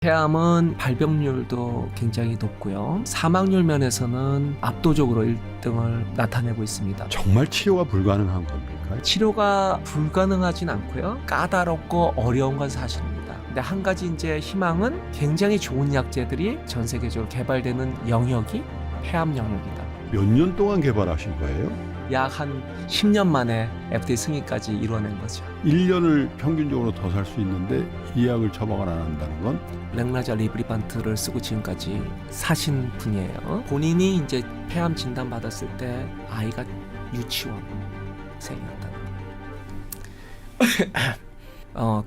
폐암은 발병률도 굉장히 높고요. 사망률 면에서는 압도적으로 1등을 나타내고 있습니다. 정말 치료가 불가능한 겁니까? 치료가 불가능하진 않고요. 까다롭고 어려운 건 사실입니다. 근데 한 가지 이제 희망은 굉장히 좋은 약제들이 전 세계적으로 개발되는 영역이 폐암 영역이다. 몇 년 동안 개발하신 거예요? 약 한 10년 만에 FDA 승인까지 이루어낸 거죠. 1년을 평균적으로 더 살 수 있는데 이 약을 처방을 안 한다는 건 렉나자 리브리반트를 쓰고 지금까지 사신 분이에요. 본인이 이제 폐암 진단 받았을 때 아이가 유치원생이었다는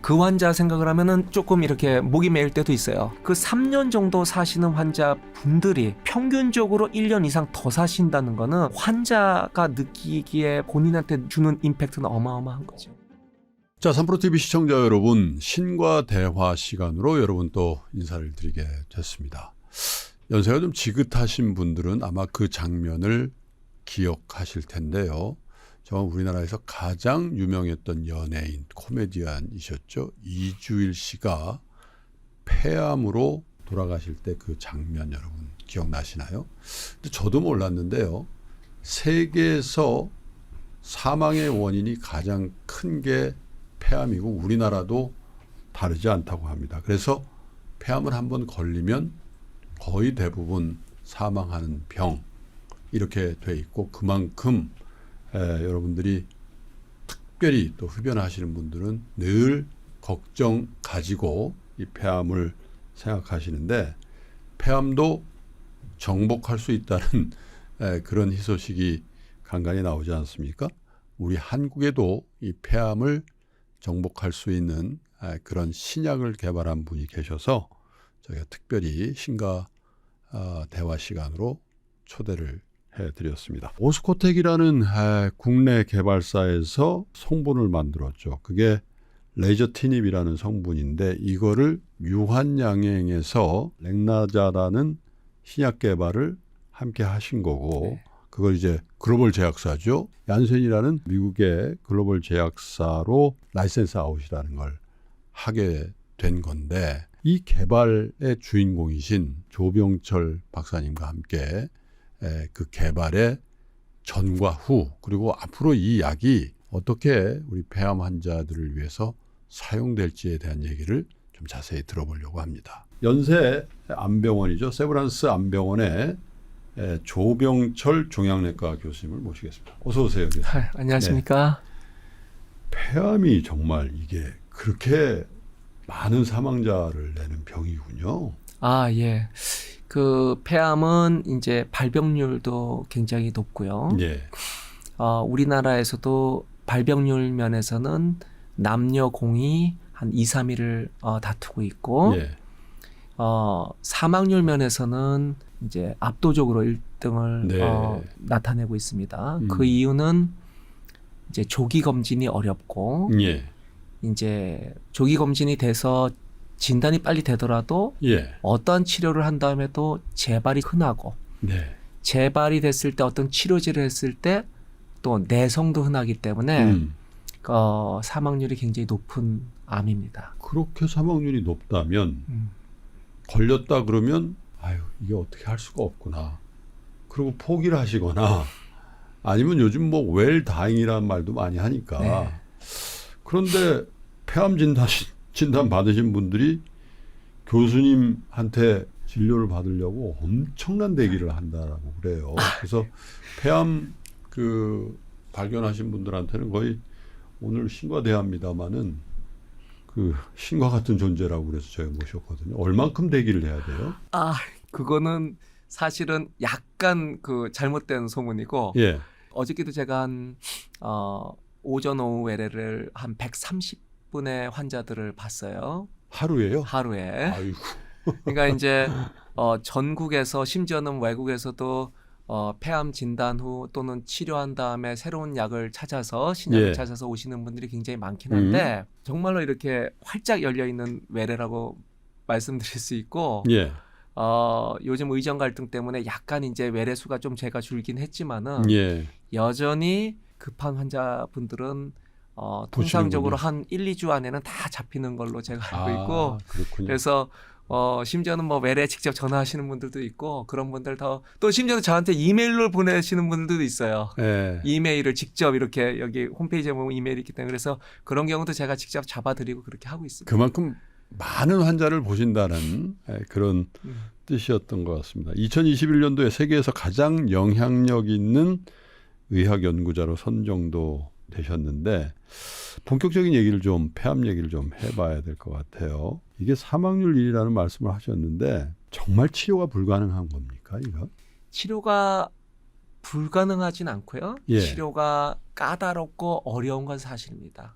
그 환자 생각을 하면은 조금 이렇게 목이 메일 때도 있어요. 그 3년 정도 사시는 환자분들이 평균적으로 1년 이상 더 사신다는 거는 환자가 느끼기에 본인한테 주는 임팩트는 어마어마한 거죠. 자, 3프로TV 시청자 여러분, 신과 대화 시간으로 여러분 또 인사를 드리게 됐습니다. 연세가 좀 지긋하신 분들은 아마 그 장면을 기억하실 텐데요. 정말 우리나라에서 가장 유명했던 연예인, 코미디언이셨죠. 이주일 씨가 폐암으로 돌아가실 때 그 장면 여러분 기억나시나요? 근데 저도 몰랐는데요. 세계에서 사망의 원인이 가장 큰 게 폐암이고 우리나라도 다르지 않다고 합니다. 그래서 폐암을 한번 걸리면 거의 대부분 사망하는 병 이렇게 돼 있고 그만큼 여러분들이 특별히 또 흡연하시는 분들은 늘 걱정 가지고 이 폐암을 생각하시는데 폐암도 정복할 수 있다는 그런 희소식이 간간히 나오지 않습니까? 우리 한국에도 이 폐암을 정복할 수 있는 그런 신약을 개발한 분이 계셔서 저희가 특별히 신과 대화 시간으로 초대를 해드렸습니다. 오스코텍이라는 국내 개발사에서 성분을 만들었죠. 그게 레저티닙이라는 성분인데 이거를 유한양행에서 렉나자라는 신약 개발을 함께 하신 거고 네. 그걸 이제 글로벌 제약사죠. 얀센이라는 미국의 글로벌 제약사로 라이센스 아웃이라는 걸 하게 된 건데 이 개발의 주인공이신 조병철 박사님과 함께 그 개발의 전과 후 그리고 앞으로 이 약이 어떻게 우리 폐암 환자들을 위해서 사용될지에 대한 얘기를 좀 자세히 들어보려고 합니다. 연세 암병원이죠. 세브란스 암병원의 조병철 종양내과 교수님을 모시겠습니다. 어서 오세요. 안녕하십니까? 네. 폐암이 정말 이게 그렇게 많은 사망자를 내는 병이군요. 아, 예. 그 폐암은 이제 발병률도 굉장히 높고요. 예. 우리나라에서도 발병률 면에서는 남녀 공이 한 2, 3위를 다투고 있고 예. 사망률 면에서는 이제 압도적으로 1등을 네. 나타내고 있습니다. 그 이유는 이제 조기 검진이 어렵고 예. 이제 조기 검진이 돼서 진단이 빨리 되더라도 예. 어떠한 치료를 한 다음에도 재발이 흔하고 네. 재발이 됐을 때 어떤 치료제를 했을 때 또 내성도 흔하기 때문에 사망률이 굉장히 높은 암입니다. 그렇게 사망률이 높다면 걸렸다 그러면 아유 이게 어떻게 할 수가 없구나. 그리고 포기를 하시거나 아니면 요즘 뭐 웰다잉이라는 말도 많이 하니까 네. 그런데 폐암 진단 받으신 분들이 교수님한테 진료를 받으려고 엄청난 대기를 한다라고 그래요. 그래서 폐암 발견하신 분들한테는 거의 오늘 신과 대화입니다마는 그 신과 같은 존재라고 그래서 저희 모셨거든요. 얼만큼 대기를 해야 돼요? 그거는 사실은 약간 그 잘못된 소문이고 예. 어저께도 제가 한 오전 오후 외래를 한 130분의 환자들을 봤어요. 하루에요? 하루에. 아이고. 그러니까 이제 전국에서 심지어는 외국에서도 폐암 진단 후 또는 치료한 다음에 새로운 약을 찾아서 신약을 예. 찾아서 오시는 분들이 굉장히 많긴 한데 정말로 이렇게 활짝 열려 있는 외래라고 말씀드릴 수 있고 예. 요즘 의정 갈등 때문에 약간 이제 외래 수가 좀 제가 줄긴 했지만은 예. 여전히 급한 환자분들은 통상적으로 보시는군요. 한 1, 2주 안에는 다 잡히는 걸로 제가 알고 있고 그렇군요. 그래서 심지어는 뭐 외래 직접 전화하시는 분들도 있고 그런 분들 또 심지어 저한테 이메일로 보내시는 분들도 있어요. 예. 이메일을 직접 이렇게 여기 홈페이지에 보면 이메일이 있기 때문에 그래서 그런 경우도 제가 직접 잡아드리고 그렇게 하고 있습니다. 그만큼 많은 환자를 보신다는 그런 뜻이었던 것 같습니다. 2021년도에 세계에서 가장 영향력 있는 의학 연구자로 선정도 되셨는데 본격적인 얘기를 좀 폐암 얘기를 좀 해봐야 될 것 같아요. 이게 사망률 1위라는 말씀을 하셨는데 정말 치료가 불가능한 겁니까 이거? 치료가 불가능하진 않고요. 예. 치료가 까다롭고 어려운 건 사실입니다.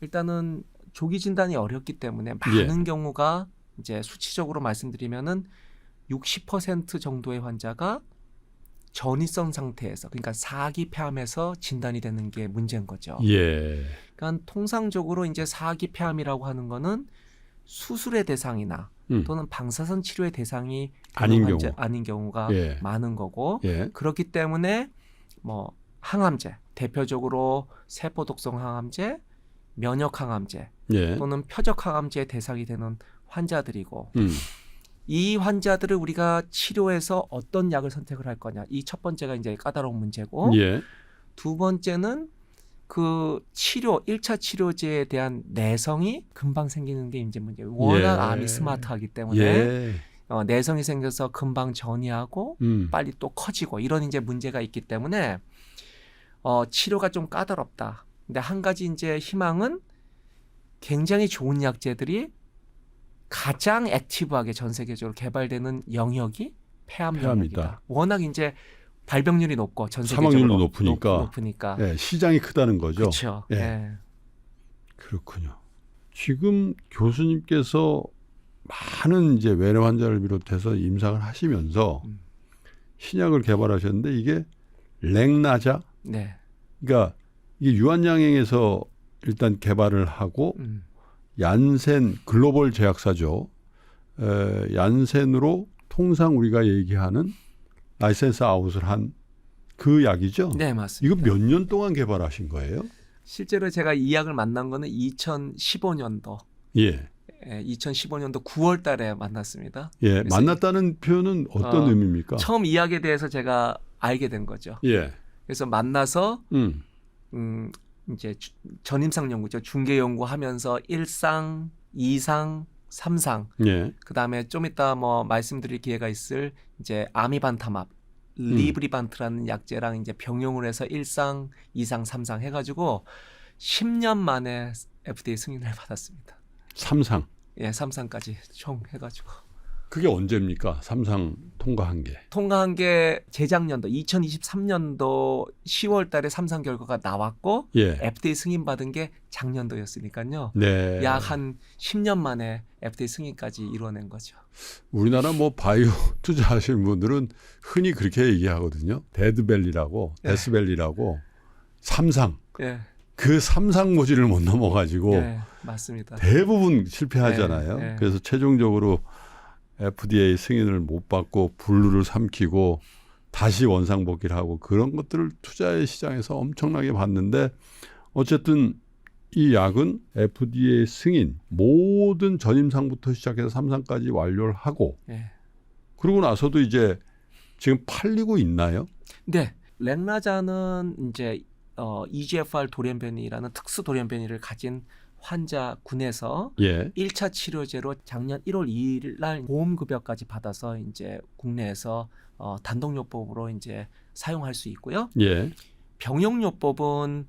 일단은 조기 진단이 어렵기 때문에 많은 경우가 이제 수치적으로 말씀드리면은 60% 정도의 환자가 전이성 상태에서 그러니까 4기 폐암에서 진단이 되는 게 문제인 거죠. 예. 그러니까 통상적으로 이제 4기 폐암이라고 하는 거는 수술의 대상이나 또는 방사선 치료의 대상이 아닌 경우가 예. 많은 거고 예. 그렇기 때문에 뭐 항암제 대표적으로 세포독성 항암제, 면역 항암제 예. 또는 표적 항암제의 대상이 되는 환자들이고 이 환자들을 우리가 치료해서 어떤 약을 선택을 할 거냐. 이 첫 번째가 이제 까다로운 문제고 예. 두 번째는 그 치료 1차 치료제에 대한 내성이 금방 생기는 게 이제 문제예요. 워낙 암이 스마트하기 때문에 예. 내성이 생겨서 금방 전이하고 빨리 또 커지고 이런 이제 문제가 있기 때문에 치료가 좀 까다롭다. 근데 한 가지 이제 희망은 굉장히 좋은 약제들이 가장 액티브하게 전 세계적으로 개발되는 영역이 폐암 영역이다. 워낙 이제 발병률이 높고 전 세계적으로 사망률도 높으니까 예, 시장이 크다는 거죠. 그렇죠. 예. 예. 그렇군요. 지금 교수님께서 많은 이제 외래 환자를 비롯해서 임상을 하시면서 신약을 개발하셨는데 이게 렉나자, 네. 그러니까 이게 유한양행에서 일단 개발을 하고 얀센 글로벌 제약사죠. 얀센으로 통상 우리가 얘기하는 라이센스 아웃을 한 그 약이죠. 네, 맞습니다. 이거 몇 년 동안 개발하신 거예요? 실제로 제가 이 약을 만난 거는 2015년도. 예. 2015년도 9월 달에 만났습니다. 예. 만났다는 표현은 어떤 의미입니까? 처음 이 약에 대해서 제가 알게 된 거죠. 예. 그래서 만나서 이제 전임상 연구죠. 중계 연구하면서 1상, 2상, 3상. 예. 그다음에 좀 이따 뭐 말씀드릴 기회가 있을 이제 아미반타맙, 리브리반트라는 약제랑 이제 병용을 해서 1상, 2상, 3상 해 가지고 10년 만에 FDA 승인을 받았습니다. 3상. 예, 3상까지 총 해 가지고. 그게 언제입니까? 3상 통과한 게. 통과한 게 재작년도 2023년도 10월 달에 3상 결과가 나왔고 예. FDA 승인 받은 게 작년도였으니까요. 네. 약 한 10년 만에 FDA 승인까지 이뤄낸 거죠. 우리나라 뭐 바이오 투자하시는 분들은 흔히 그렇게 얘기하거든요. 데드밸리라고, 데스밸리라고 3상. 예. 그 3상 모지를 못 넘어가지고 예, 맞습니다. 대부분 실패하잖아요. 네, 네. 그래서 최종적으로 FDA 승인을 못 받고 분루를 삼키고 다시 원상복귀를 하고 그런 것들을 투자의 시장에서 엄청나게 봤는데 어쨌든 이 약은 FDA 승인 모든 전임상부터 시작해서 3상까지 완료를 하고 예. 그러고 나서도 이제 지금 팔리고 있나요? 네. 렉나자는 이제 EGFR 돌연변이라는 특수 돌연변이를 가진 환자군에서 예. 1차 치료제로 작년 1월 2일 날 보험급여까지 받아서 이제 국내에서 단독요법으로 이제 사용할 수 있고요. 예. 병용요법은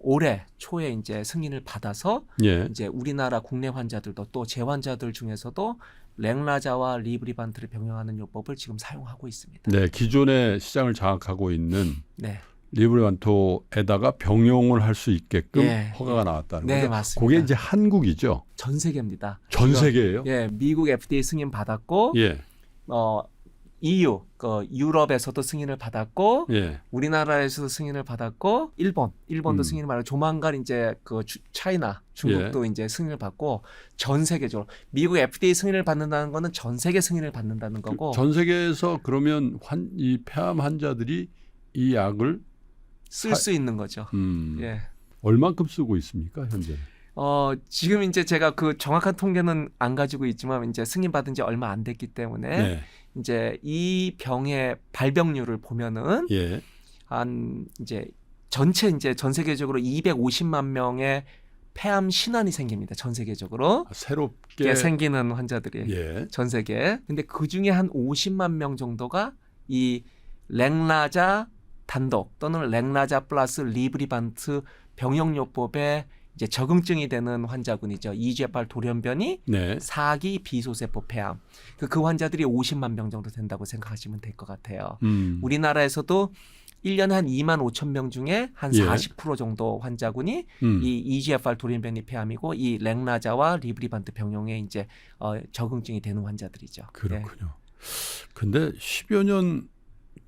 올해 초에 이제 승인을 받아서 예. 이제 우리나라 국내 환자들도 또 재환자들 중에서도 렉나자와 리브리반트를 병용하는 요법을 지금 사용하고 있습니다. 네, 기존의 시장을 장악하고 있는 네. 리브리반토에다가 병용을 할 수 있게끔 예, 허가가 나왔다는 네, 거죠. 맞습니다. 그게 이제 한국이죠. 전 세계입니다. 전 세계예요? 예, 미국 FDA 승인 받았고, 예. EU, 유럽에서도 승인을 받았고, 예. 우리나라에서도 승인을 받았고, 일본도 승인을 받고, 조만간 이제 차이나, 중국도 이제 승인을 받고, 전 세계적으로 미국 FDA 승인을 받는다는 거는 전 세계 승인을 받는다는 거고, 전 세계에서 그러면 이 폐암 환자들이 이 약을 쓸 수 있는 거죠. 예. 예. 얼만큼 쓰고 있습니까 현재? 지금 이제 제가 그 정확한 통계는 안 가지고 있지만 이제 승인받은 지 얼마 안 됐기 때문에 네. 이제 이 병의 발병률을 보면은 예. 한 이제 전체 이제 전 세계적으로 250만 명의 폐암 신환이 생깁니다. 전 세계적으로 새롭게 생기는 환자들이 예. 전 세계. 근데 그 중에 한 50만 명 정도가 이 랭라자 단독 또는 랭라자 플러스 리브리반트 병용요법에 이제 적응증이 되는 환자군이죠. EGFR 돌연변이 네. 4기 비소세포 폐암. 그 환자들이 50만 명 정도 된다고 생각하시면 될 것 같아요. 우리나라에서도 1년에 한 2만 5천 명 중에 한 예. 40% 정도 환자군이 이 EGFR 돌연변이 폐암이고 이 랭라자와 리브리반트 병용에 이제 적응증이 되는 환자들이죠. 그렇군요. 근데 10여 년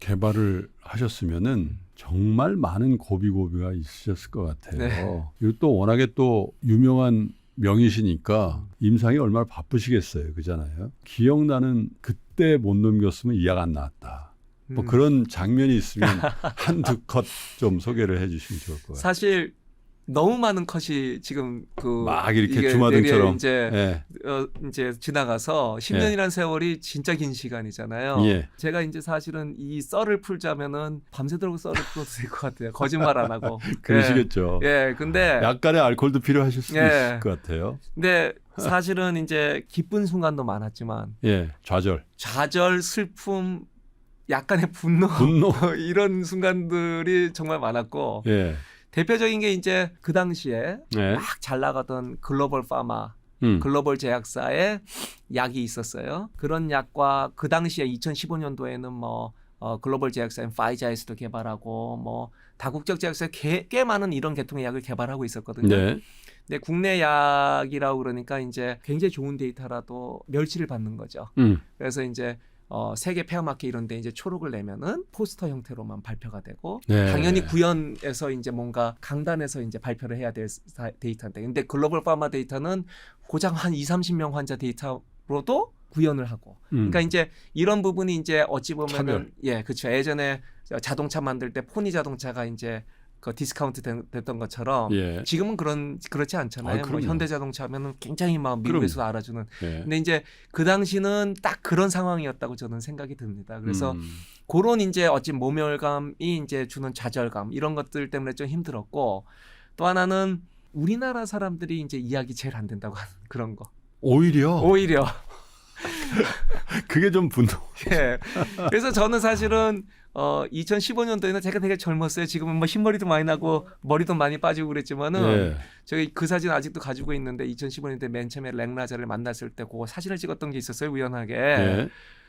개발을 하셨으면은 정말 많은 고비고비가 있으셨을 것 같아요. 네. 그리고 또 워낙에 또 유명한 명의시니까 임상이 얼마나 바쁘시겠어요. 그잖아요. 기억나는 그때 못 넘겼으면 이 약 안 나왔다. 뭐 그런 장면이 있으면 한두 컷 좀 소개를 해 주시면 좋을 것 같아요. 사실 너무 많은 컷이 지금 막 이렇게 이게 주마등처럼 이제 예. 이제 지나가서 10년이라는 세월이 진짜 긴 시간이잖아요. 예. 제가 이제 사실은 이 썰을 풀자면은 밤새도록 썰을 풀어도 될 것 같아요. 거짓말 안 하고. 그러시겠죠. 예, 근데 약간의 알코올도 필요하실 수도 예. 있을 것 같아요. 근데 사실은 이제 기쁜 순간도 많았지만 예, 좌절, 슬픔, 약간의 분노 이런 순간들이 정말 많았고 예, 대표적인 게 이제 그 당시에 예. 막 잘 나가던 글로벌 파마, 글로벌 제약사의 약이 있었어요. 그런 약과 그 당시에 2015년도에는 뭐 글로벌 제약사인 파이자에서도 개발하고 뭐 다국적 제약사 꽤 많은 이런 계통의 약을 개발하고 있었거든요. 네. 근데 국내 약이라고 그러니까 이제 굉장히 좋은 데이터라도 멸치를 받는 거죠. 그래서 이제 세계 폐암학회 이런 데 이제 초록을 내면은 포스터 형태로만 발표가 되고 네. 당연히 구현에서 이제 뭔가 강단에서 이제 발표를 해야 될 데이터인데 근데 글로벌 파마 데이터는 고작 한 2-30명 환자 데이터로도 구현을 하고 그러니까 이제 이런 부분이 이제 어찌 보면은 예, 그렇죠. 예전에 자동차 만들 때 포니 자동차가 이제 그 디스카운트 됐던 것처럼 예. 지금은 그렇지 않잖아요. 뭐 현대자동차 하면은 굉장히 막 미국에서도 알아주는. 예. 근데 이제 그 당시는 딱 그런 상황이었다고 저는 생각이 듭니다. 그래서 그런 이제 어찌 모멸감이 이제 주는 좌절감 이런 것들 때문에 좀 힘들었고 또 하나는 우리나라 사람들이 이제 이야기 제일 안 된다고 하는 그런 거. 오히려 그게 좀 분노. 예. 그래서 저는 사실은 2015년도에는 제가 되게 젊었어요. 지금은 뭐 흰머리도 많이 나고 머리도 많이 빠지고 그랬지만은 예. 저희 그 사진 아직도 가지고 있는데 2015년도에 맨 처음에 랭라자를 만났을 때 그거 사진을 찍었던 게 있었어요. 우연하게. 예.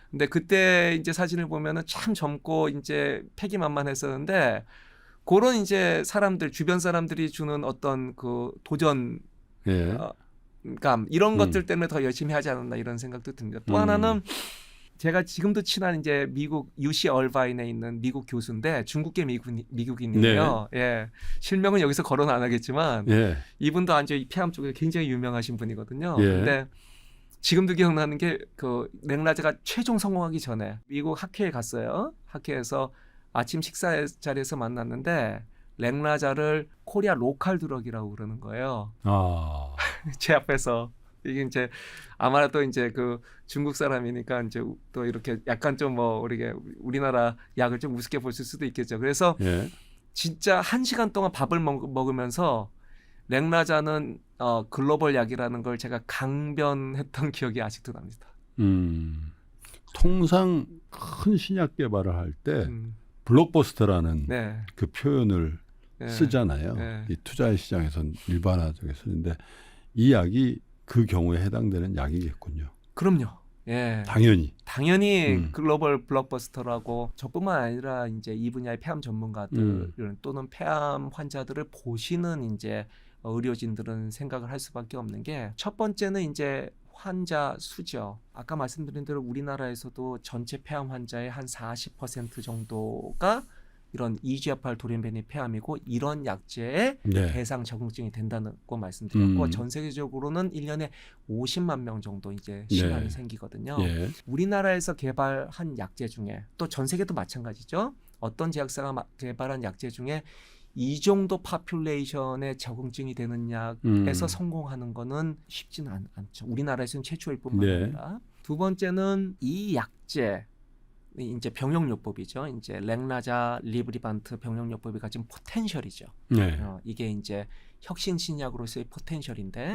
근데 그때 이제 사진을 보면은 참 젊고 이제 패기만만했었는데 그런 이제 사람들 주변 사람들이 주는 어떤 그 도전 예. 감 이런 것들 때문에 더 열심히 하지 않았나 이런 생각도 듭니다. 또 하나는 제가 지금도 친한 이제 미국 UC 얼바인에 있는 미국 교수인데 중국계 미국인이에요. 네. 예, 실명은 여기서 거론 안 하겠지만 예. 이분도 아주 이 폐암 쪽에 굉장히 유명하신 분이거든요. 예. 근데 지금도 기억나는 게 그 랭라자가 최종 성공하기 전에 미국 학회에 갔어요. 학회에서 아침 식사 자리에서 만났는데 랭라자를 코리아 로컬 드럭이라고 그러는 거예요. 아. 제 앞에서 이게 이제 아마도 이제 그 중국 사람이니까 이제 또 이렇게 약간 좀 뭐 우리나라 약을 좀 우습게 볼 수도 있겠죠. 그래서 예. 진짜 1시간 동안 밥을 먹으면서 랭라자는 글로벌 약이라는 걸 제가 강변했던 기억이 아직도 납니다. 통상 큰 신약 개발을 할 때 블록버스터라는 네. 그 표현을 네. 쓰잖아요. 네. 이 투자의 시장에서는 일반화적에 쓰는데 이 약이 그 경우에 해당되는 약이겠군요. 그럼요. 예. 당연히. 글로벌 블록버스터라고 저뿐만 아니라 이제 이 분야의 폐암 전문가들 또는 폐암 환자들을 보시는 이제 의료진들은 생각을 할 수밖에 없는 게 첫 번째는 이제 환자 수죠. 아까 말씀드린 대로 우리나라에서도 전체 폐암 환자의 한 40% 정도가 이런 EGFR 돌연변이 폐암이고 이런 약제에 네. 대상 적응증이 된다고 말씀드렸고 전 세계적으로는 1년에 50만 명 정도 이제 신환이 네. 생기거든요. 예. 우리나라에서 개발한 약제 중에 또 전 세계도 마찬가지죠. 어떤 제약사가 개발한 약제 중에 이 정도 파퓰레이션에 적응증이 되는 약에서 성공하는 거는 쉽지는 않죠. 우리나라에서는 최초일 뿐만 네. 아니라. 두 번째는 이 약제 이제 병용요법이죠. 이제 렉나자, 리브리반트 병용요법이 가진 포텐셜이죠. 네. 이게 이제 혁신 신약으로서의 포텐셜인데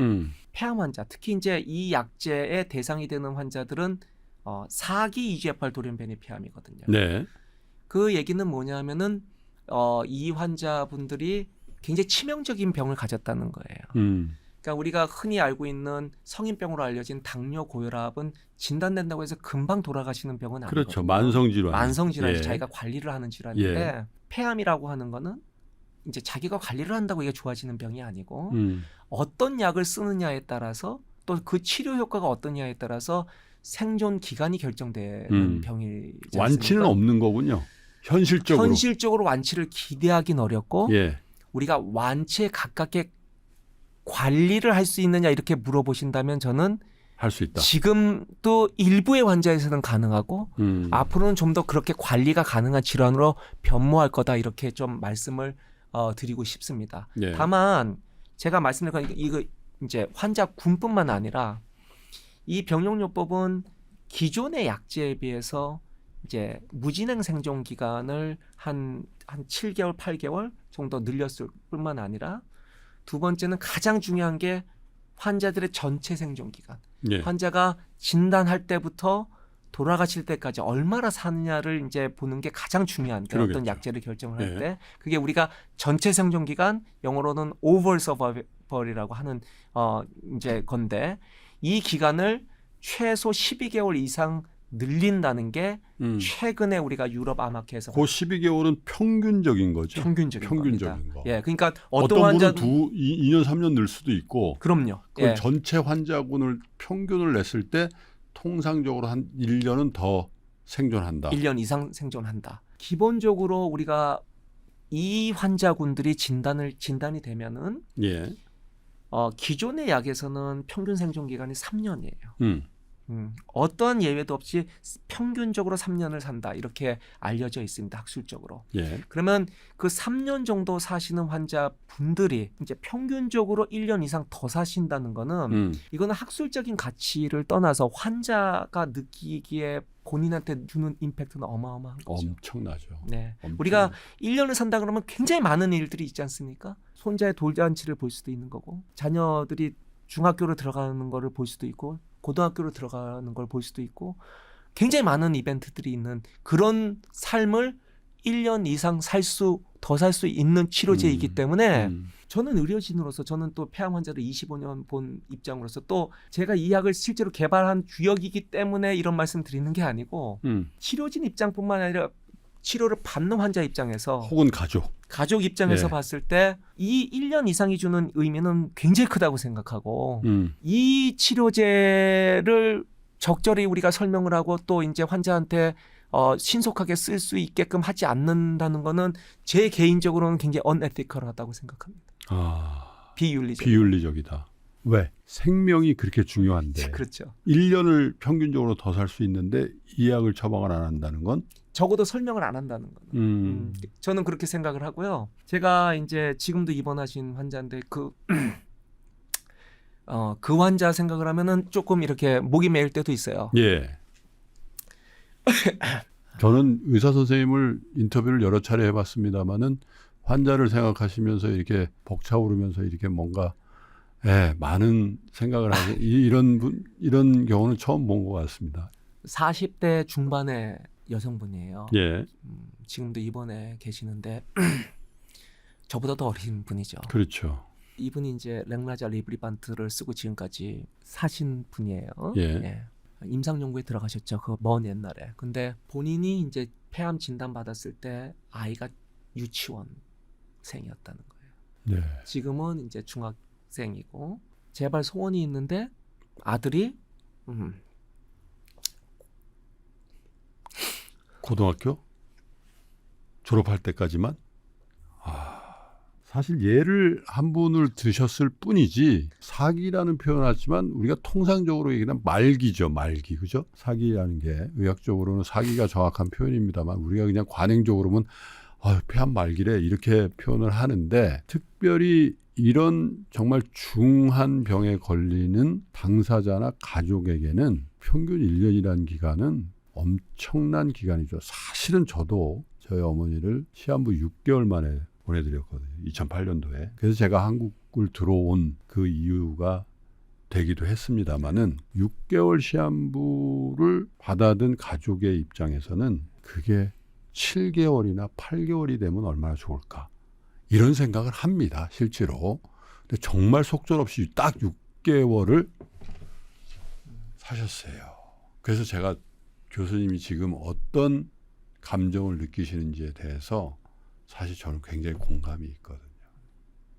폐암 환자, 특히 이제 이 약제의 대상이 되는 환자들은 4기 EGFR 돌연변이 폐암이거든요. 네. 그 얘기는 뭐냐면은 이 환자분들이 굉장히 치명적인 병을 가졌다는 거예요. 그러니까 우리가 흔히 알고 있는 성인병으로 알려진 당뇨, 고혈압은 진단된다고 해서 금방 돌아가시는 병은 아니거든요. 그렇죠. 만성질환. 만성질환이 예. 자기가 관리를 하는 질환인데 예. 폐암이라고 하는 거는 이제 자기가 관리를 한다고 이게 좋아지는 병이 아니고 어떤 약을 쓰느냐에 따라서 또 그 치료 효과가 어떠냐에 따라서 생존 기간이 결정되는 병이지 않습니까? 완치는 없는 거군요. 현실적으로 완치를 기대하긴 어렵고 예. 우리가 완치에 가깝게 관리를 할 수 있느냐 이렇게 물어보신다면 저는 할 수 있다. 지금도 일부의 환자에서는 가능하고 앞으로는 좀 더 그렇게 관리가 가능한 질환으로 변모할 거다 이렇게 좀 말씀을 드리고 싶습니다. 예. 다만 제가 말씀드린 건 이거 이제 환자 군뿐만 아니라 이 병용요법은 기존의 약제에 비해서 이제 무진행 생존 기간을 한 7개월, 8개월 정도 늘렸을 뿐만 아니라 두 번째는 가장 중요한 게 환자들의 전체 생존 기간. 예. 환자가 진단할 때부터 돌아가실 때까지 얼마나 사느냐를 이제 보는 게 가장 중요한데 그러겠죠. 어떤 약제를 결정을 할 예. 때 그게 우리가 전체 생존 기간 영어로는 overall survival이라고 하는 이제 건데 이 기간을 최소 12개월 이상 늘린다는 게 최근에 우리가 유럽 암학회에서 그 12개월은 평균적인 거죠. 평균적인 평균적인 거. 예, 그러니까 어떤 어떤 분은 환자 2년 3년 늘 수도 있고. 그럼요. 그 예. 전체 환자군을 평균을 냈을 때 통상적으로 한 1년은 더 생존한다. 1년 이상 생존한다. 기본적으로 우리가 이 환자군들이 진단이 되면은 예. 기존의 약에서는 평균 생존 기간이 3년이에요. 음. 어떠한 예외도 없이 평균적으로 3년을 산다 이렇게 알려져 있습니다. 학술적으로. 예. 그러면 그 3년 정도 사시는 환자분들이 이제 평균적으로 1년 이상 더 사신다는 거는 이거는 학술적인 가치를 떠나서 환자가 느끼기에 본인한테 주는 임팩트는 어마어마한 거죠. 엄청나죠. 네. 엄청나죠. 우리가 1년을 산다 그러면 굉장히 많은 일들이 있지 않습니까? 손자의 돌잔치를 볼 수도 있는 거고 자녀들이 중학교로 들어가는 거를 볼 수도 있고 고등학교로 들어가는 걸 볼 수도 있고 굉장히 많은 이벤트들이 있는 그런 삶을 1년 이상 더 살 수 있는 치료제이기 때문에 저는 의료진으로서 저는 또 폐암 환자를 25년 본 입장으로서 또 제가 이 약을 실제로 개발한 주역이기 때문에 이런 말씀 드리는 게 아니고 치료진 입장뿐만 아니라 치료를 받는 환자 입장에서 혹은 가족 입장에서 네. 봤을 때 이 1년 이상이 주는 의미는 굉장히 크다고 생각하고 이 치료제를 적절히 우리가 설명을 하고 또 이제 환자한테 신속하게 쓸 수 있게끔 하지 않는다는 거는 제 개인적으로는 굉장히 unethical하다고 생각합니다. 비윤리적이다. 왜? 생명이 그렇게 중요한데 그렇죠. 1년을 평균적으로 더 살 수 있는데 이 약을 처방을 안 한다는 건 적어도 설명을 안 한다는 거는 저는 그렇게 생각을 하고요. 제가 이제 지금도 입원하신 환자인데 그 환자 생각을 하면은 조금 이렇게 목이 메일 때도 있어요. 예. 저는 의사 선생님을 인터뷰를 여러 차례 해봤습니다만은 환자를 생각하시면서 이렇게 벅차오르면서 이렇게 뭔가 많은 생각을 하는 이런 경우는 처음 본 것 같습니다. 40대 중반의 여성분이에요. 예. 지금도 입원해 계시는데 저보다 더 어린 분이죠. 그렇죠. 이분이 이제 렉나자 리브리반트를 쓰고 지금까지 사신 분이에요. 예. 임상 연구에 들어가셨죠. 그 먼 옛날에. 근데 본인이 이제 폐암 진단 받았을 때 아이가 유치원생이었다는 거예요. 네. 지금은 이제 중학생이고 제발 소원이 있는데 아들이 고등학교 졸업할 때까지만 사실 예를 한 분을 드셨을 뿐이지 사기라는 표현을 하지만 우리가 통상적으로 얘기하면 말기죠. 말기. 그죠? 사기라는 게 의학적으로는 사기가 정확한 표현입니다만 우리가 그냥 관행적으로는 폐암 말기래 이렇게 표현을 하는데 특별히 이런 정말 중한 병에 걸리는 당사자나 가족에게는 평균 1년이라는 기간은 엄청난 기간이죠. 사실은 저도 저희 어머니를 시한부 6개월 만에 보내드렸거든요. 2008년도에. 그래서 제가 한국을 들어온 그 이유가 되기도 했습니다마는 6개월 시한부를 받아든 가족의 입장에서는 그게 7개월이나 8개월이 되면 얼마나 좋을까 이런 생각을 합니다. 실제로. 근데 정말 속절없이 딱 6개월을 사셨어요. 그래서 제가 교수님이 지금 어떤 감정을 느끼시는지에 대해서 사실 저는 굉장히 공감이 있거든요.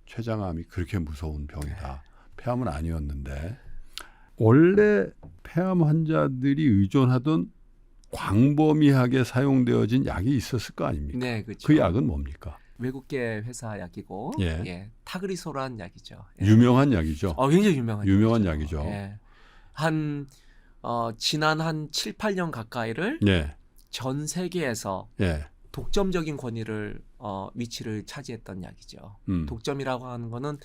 췌장암이 그렇게 무서운 병이다. 폐암은 아니었는데 원래 폐암 환자들이 의존하던 광범위하게 사용되어진 약이 있었을 거 아닙니까? 네, 그렇죠. 그 약은 뭡니까? 외국계 회사 약이고 타그리소라는 약이죠. 유명한 약이죠. 굉장히 유명한 유명한 약이죠. 지난 한 7, 8년 가까이를 전 세계에서 독점적인 권위를 위치를 차지했던 약이죠. 독점이라고 하는 거는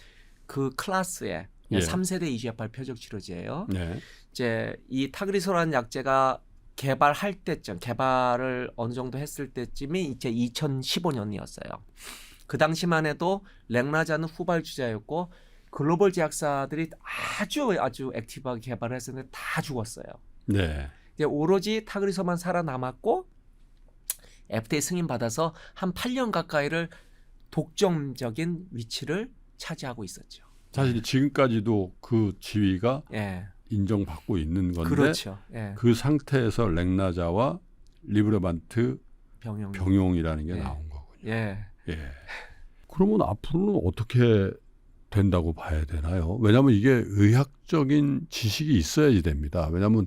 그 클래스의 3세대 EGFR 표적 치료제예요. 이제 이 타그리소라는 약제가 개발할 때쯤 개발을 어느 정도 했을 때쯤이 이제 2015년이었어요. 그 당시만 해도 렉나자는 후발주자였고 글로벌 제약사들이 아주 액티브하게 개발을 했었는데 다 죽었어요. 이제 오로지 타그리소만 살아남았고 FDA 승인 받아서 한 8년 가까이를 독점적인 위치를 차지하고 있었죠. 사실 지금까지도 그 지위가 인정받고 있는 건데 그렇죠. 그 상태에서 렉나자와 리브레반트 병용이라는 게 나온 거군요. 그러면 앞으로는 어떻게 된다고 봐야 되나요? 왜냐하면 이게 의학적인 지식이 있어야지 됩니다. 왜냐하면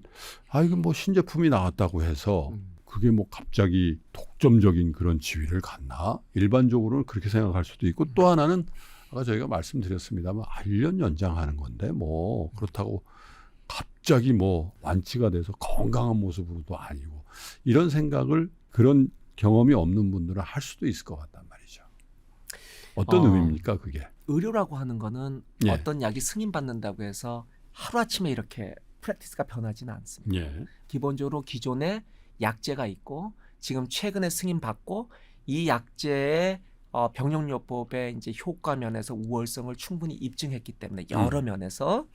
이건 뭐 신제품이 나왔다고 해서 그게 뭐 갑자기 독점적인 그런 지위를 갖나? 일반적으로는 그렇게 생각할 수도 있고 또 하나는 아까 저희가 말씀드렸습니다만 1년 연장하는 건데 뭐 그렇다고 갑자기 뭐 완치가 돼서 건강한 모습으로도 아니고 이런 생각을 그런 경험이 없는 분들은 할 수도 있을 것 같단 말이죠. 어떤 의미입니까 그게? 의료라고 하는 거는 어떤 약이 승인받는다고 해서 하루아침에 이렇게 프랙티스가 변하지는 않습니다. 기본적으로 기존에 약제가 있고 지금 최근에 승인받고 이 약제의 병용요법의 이제 효과 면에서 우월성을 충분히 입증했기 때문에 여러 면에서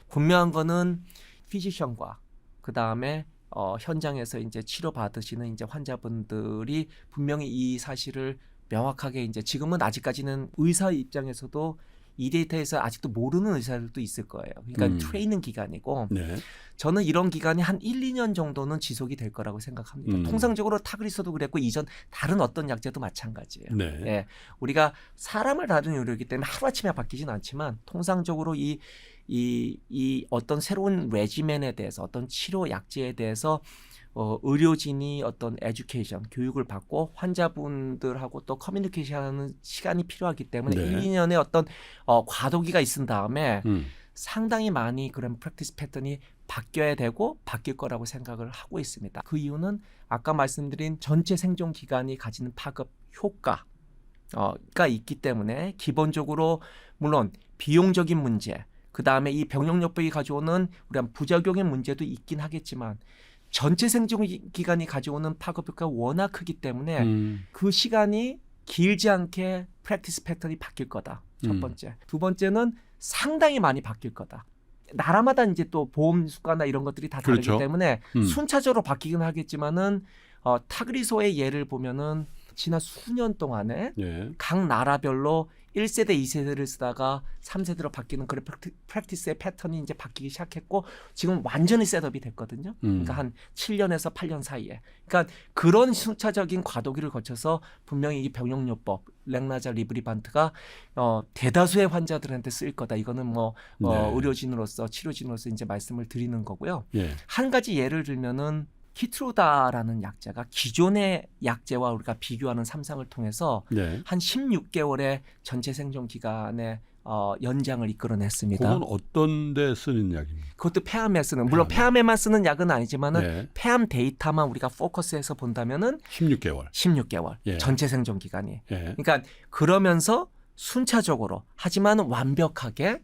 분명한 거는 피지션과 그 다음에 현장에서 이제 치료 받으시는 이제 환자분들이 분명히 이 사실을 명확하게 이제 지금은 아직까지는 의사 입장에서도 이 데이터에서 아직도 모르는 의사들도 있을 거예요. 그러니까 트레이닝 기간이고 저는 이런 기간이 한 1, 2년 정도는 지속이 될 거라고 생각합니다. 통상적으로 타그리소도 그랬고 이전 다른 어떤 약제도 마찬가지예요. 우리가 사람을 다루는 의료이기 때문에 하루아침에 바뀌진 않지만 통상적으로 이 어떤 새로운 레지멘에 대해서 어떤 치료 약제에 대해서 의료진이 어떤 에듀케이션, 교육을 받고 환자분들하고 또 커뮤니케이션하는 시간이 필요하기 때문에 1, 2년의 어떤 과도기가 있은 다음에 상당히 많이 그런 프랙티스 패턴이 바뀌어야 되고 바뀔 거라고 생각을 하고 있습니다. 그 이유는 아까 말씀드린 전체 생존 기간이 가지는 파급 효과가 있기 때문에 기본적으로 물론 비용적인 문제, 그 다음에 이 병용요법이 가져오는 우리 부작용의 문제도 있긴 하겠지만 전체 생존 기간이 가져오는 파급 효과가 워낙 크기 때문에 그 시간이 길지 않게 프랙티스 패턴이 바뀔 거다. 첫 번째. 두 번째는 상당히 많이 바뀔 거다. 나라마다 이제 또 보험 수가나 이런 것들이 다 다르기 때문에 순차적으로 바뀌긴 하겠지만은 타그리소의 예를 보면은 지난 수년 동안에 각 나라별로 1세대, 2세대를 쓰다가 3세대로 바뀌는 그런 프랙티스의 패턴이 이제 바뀌기 시작했고 지금 완전히 셋업이 됐거든요. 그러니까 한 7년에서 8년 사이에. 그러니까 그런 순차적인 과도기를 거쳐서 분명히 이 병용요법, 렉나자, 리브리반트가 대다수의 환자들한테 쓰일 거다. 이거는 뭐 의료진으로서 치료진으로서 이제 말씀을 드리는 거고요. 한 가지 예를 들면은 키트로다라는 약제가 기존의 약제와 우리가 비교하는 삼상을 통해서 한 16개월의 전체 생존 기간의 연장을 이끌어냈습니다. 그건 어떤 데 쓰는 약입니까? 그것도 폐암에 쓰는, 물론 폐암에만 쓰는 약은 아니지만은 네. 폐암 데이터만 우리가 포커스해서 본다면은 16개월. 16개월 예. 전체 생존 기간이. 예. 그러니까 그러면서 순차적으로 하지만 완벽하게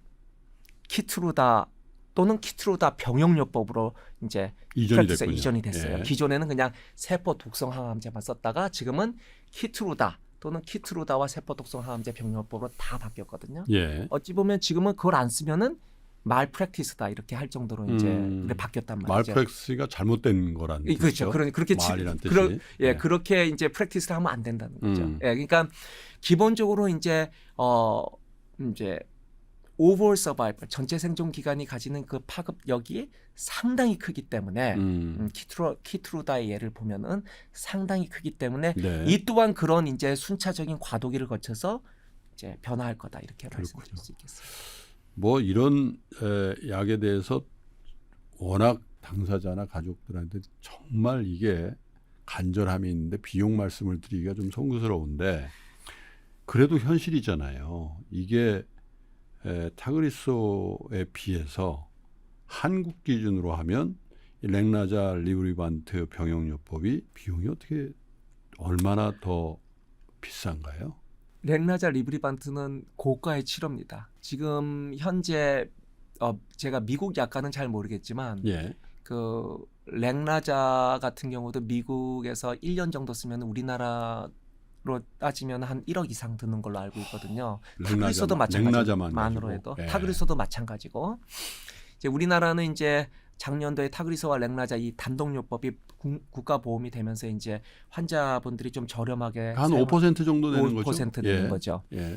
키트루다 또는 키트루다 병용요법으로 이제 이전이 프랙티스가 됐군요. 이전이 됐어요. 예. 기존에는 그냥 세포 독성 항암제만 썼다가 지금은 키트루다 또는 키트루다와 세포 독성 항암제 병용요법으로 다 바뀌었거든요. 예. 어찌 보면 지금은 그걸 안 쓰면은 말 프랙티스다 이렇게 할 정도로 이제 이렇게 바뀌었단 말이죠. 말프렉스가 잘못된 거라는 뜻이죠. 그렇죠. 그렇게 말이란 뜻이. 예, 그렇게 이제 프랙티스를 하면 안 된다는 거죠. 예, 그러니까 기본적으로 이제 오버올 서바이벌 전체 생존 기간이 가지는 그 파급력이 상당히 크기 때문에 키트루다의 예를 보면은 상당히 크기 때문에 네. 이 또한 그런 이제 순차적인 과도기를 거쳐서 이제 변화할 거다 이렇게 말씀드릴 수 있겠습니다. 뭐 이런 약에 대해서 워낙 당사자나 가족들한테 정말 이게 간절함이 있는데 비용 말씀을 드리기가 좀 송구스러운데 그래도 현실이잖아요. 이게 타그리소에 비해서 한국 기준으로 하면 이 렉나자 리브리반트 병용요법이 비용이 어떻게 얼마나 더 비싼가요? 렉나자 리브리반트는 고가의 치료입니다. 지금 현재 제가 미국 약가는 잘 모르겠지만 예. 그 렉나자 같은 경우도 미국에서 1년 정도 쓰면 우리나라로 따지면 한 1억 이상 드는 걸로 알고 있거든요. 타그리소도 마찬가지만으로 해도 예. 타그리소도 마찬가지고 이제 우리나라는 이제 작년도에 타그리소와 렉나자 이 단독요법이 국가 보험이 되면서 이제 환자분들이 좀 저렴하게 한 5% 정도 되는 거죠. 5% 되는 거죠. 예.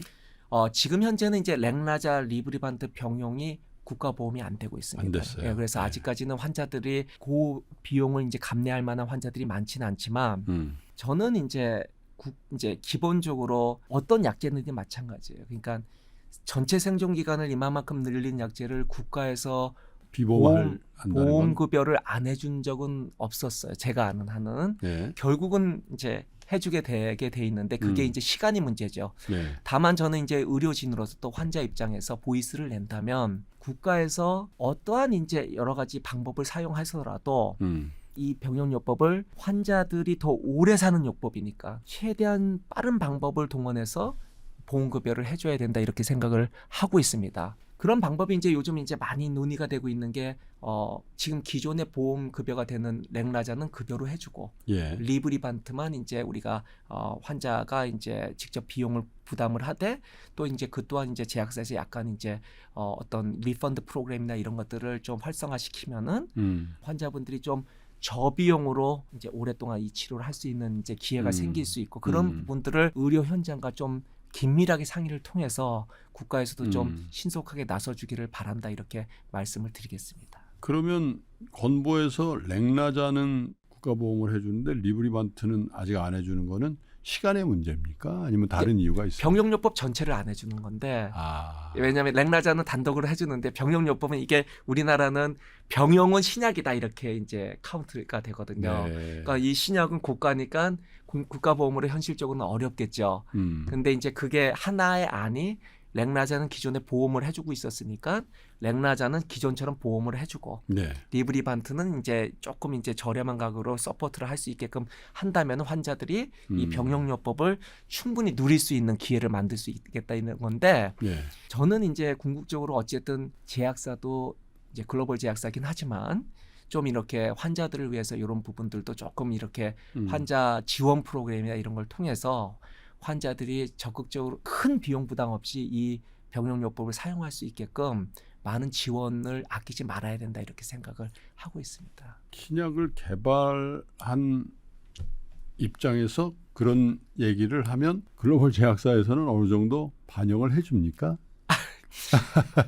지금 현재는 이제 렉나자 리브리반트 병용이 국가 보험이 안 되고 있습니다. 안 됐어요. 예, 그래서 아직까지는 환자들이 그 비용을 이제 감내할 만한 환자들이 많지는 않지만 저는 이제 기본적으로 어떤 약제든지 마찬가지예요. 그러니까 전체 생존 기간을 이만큼 늘린 약제를 국가에서 보험 급여를 안 해준 적은 없었어요. 제가 아는 한은 예. 결국은 이제 해주게 되게 돼 있는데 그게 이제 시간이 문제죠. 예. 다만 저는 이제 의료진으로서 또 환자 입장에서 보이스를 낸다면 국가에서 어떠한 이제 여러 가지 방법을 사용해서라도 이 병용요법을 환자들이 더 오래 사는 요법이니까 최대한 빠른 방법을 동원해서 보험급여를 해줘야 된다 이렇게 생각을 하고 있습니다. 그런 방법이 이제 요즘 이제 많이 논의가 되고 있는 게 지금 기존의 보험 급여가 되는 렉나자는 급여로 해주고 예. 리브리반트만 이제 우리가 환자가 이제 직접 비용을 부담을 하되 또 이제 그 또한 이제 제약사에서 약간 이제 어떤 리펀드 프로그램이나 이런 것들을 좀 활성화시키면은 환자분들이 좀 저비용으로 이제 오랫동안 이 치료를 할 수 있는 이제 기회가 생길 수 있고 그런 부분들을 의료 현장과 좀 긴밀하게 상의를 통해서 국가에서도 좀 신속하게 나서주기를 바란다 이렇게 말씀을 드리겠습니다. 그러면 건보에서 렉나자는 국가보험을 해주는데 리브리반트는 아직 안 해주는 거는 시간의 문제입니까? 아니면 다른 이유가 있어요? 병용요법 전체를 안 해주는 건데 왜냐하면 렉나자는 단독으로 해주는데 병용요법은 이게 우리나라는 병용은 신약이다 이렇게 이제 카운트가 되거든요. 네. 그러니까 이 신약은 고가니까 국가보험으로 현실적으로는 어렵겠죠. 근데 이제 그게 하나의 안이 렉나자는 기존에 보험을 해주고 있었으니까 렉나자는 기존처럼 보험을 해주고 네. 리브리반트는 이제 조금 이제 저렴한 가격으로 서포트를 할 수 있게끔 한다면 환자들이 이 병용요법을 충분히 누릴 수 있는 기회를 만들 수 있겠다 이런 건데 네. 저는 이제 궁극적으로 어쨌든 제약사도 이제 글로벌 제약사긴 하지만 좀 이렇게 환자들을 위해서 이런 부분들도 조금 이렇게 환자 지원 프로그램이나 이런 걸 통해서 환자들이 적극적으로 큰 비용 부담 없이 이 병용요법을 사용할 수 있게끔 많은 지원을 아끼지 말아야 된다 이렇게 생각을 하고 있습니다. 신약을 개발한 입장에서 그런 얘기를 하면 글로벌 제약사에서는 어느 정도 반영을 해줍니까?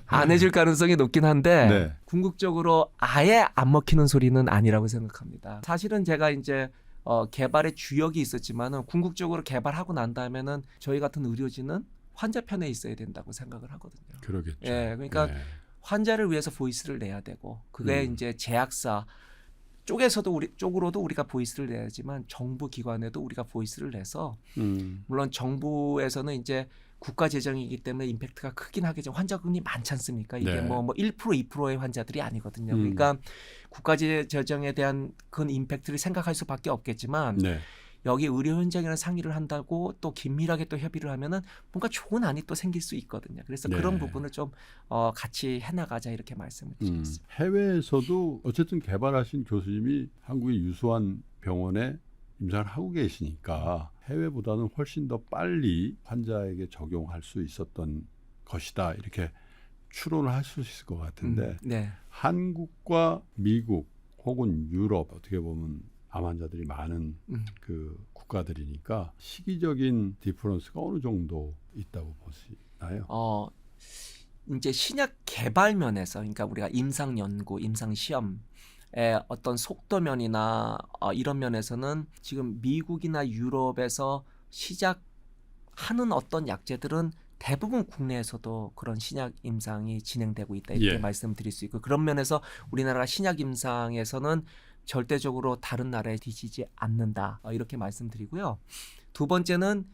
안 해줄 가능성이 높긴 한데 네. 궁극적으로 아예 안 먹히는 소리는 아니라고 생각합니다. 사실은 제가 이제 개발의 주역이 있었지만은 궁극적으로 개발하고 난 다음에는 저희 같은 의료진은 환자 편에 있어야 된다고 생각을 하거든요. 그러겠죠. 예, 그러니까 네. 환자를 위해서 보이스를 내야 되고 그게 이제 제약사 쪽으로도 우리가 보이스를 내야지만 정부 기관에도 우리가 보이스를 내서 물론 정부에서는 이제 국가 재정이기 때문에 임팩트가 크긴 하겠죠. 환자군이 많지 않습니까? 이게 네. 뭐 1%, 2%의 환자들이 아니거든요. 그러니까 국가 재정에 대한 큰 임팩트를 생각할 수밖에 없겠지만 네. 여기 의료 현장이랑 상의를 한다고 또 긴밀하게 또 협의를 하면은 뭔가 좋은 안이 또 생길 수 있거든요. 그래서 네. 그런 부분을 좀 같이 해나가자 이렇게 말씀을 드리겠습니다. 해외에서도 어쨌든 개발하신 교수님이 한국의 유수한 병원에 임상을 하고 계시니까 해외보다는 훨씬 더 빨리 환자에게 적용할 수 있었던 것이다. 이렇게 추론을 할 수 있을 것 같은데 네. 한국과 미국 혹은 유럽 어떻게 보면 암 환자들이 많은 그 국가들이니까 시기적인 디퍼런스가 어느 정도 있다고 보시나요? 이제 신약 개발 면에서 그러니까 우리가 임상 연구, 임상 시험의 어떤 속도면이나 이런 면에서는 지금 미국이나 유럽에서 시작하는 어떤 약제들은 대부분 국내에서도 그런 신약 임상이 진행되고 있다 이렇게 예. 말씀드릴 수 있고 그런 면에서 우리나라가 신약 임상에서는 절대적으로 다른 나라에 뒤지지 않는다 이렇게 말씀드리고요. 두 번째는